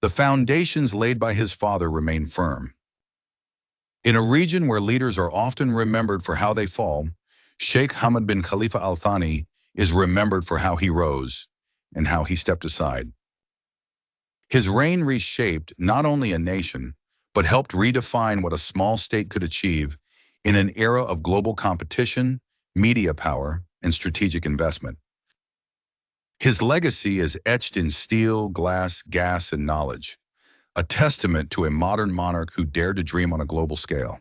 the foundations laid by his father remain firm. In a region where leaders are often remembered for how they fall, Sheikh Hamad bin Khalifa Al Thani is remembered for how he rose and how he stepped aside. His reign reshaped not only a nation, but helped redefine what a small state could achieve in an era of global competition, media power, and strategic investment. His legacy is etched in steel, glass, gas, and knowledge, a testament to a modern monarch who dared to dream on a global scale.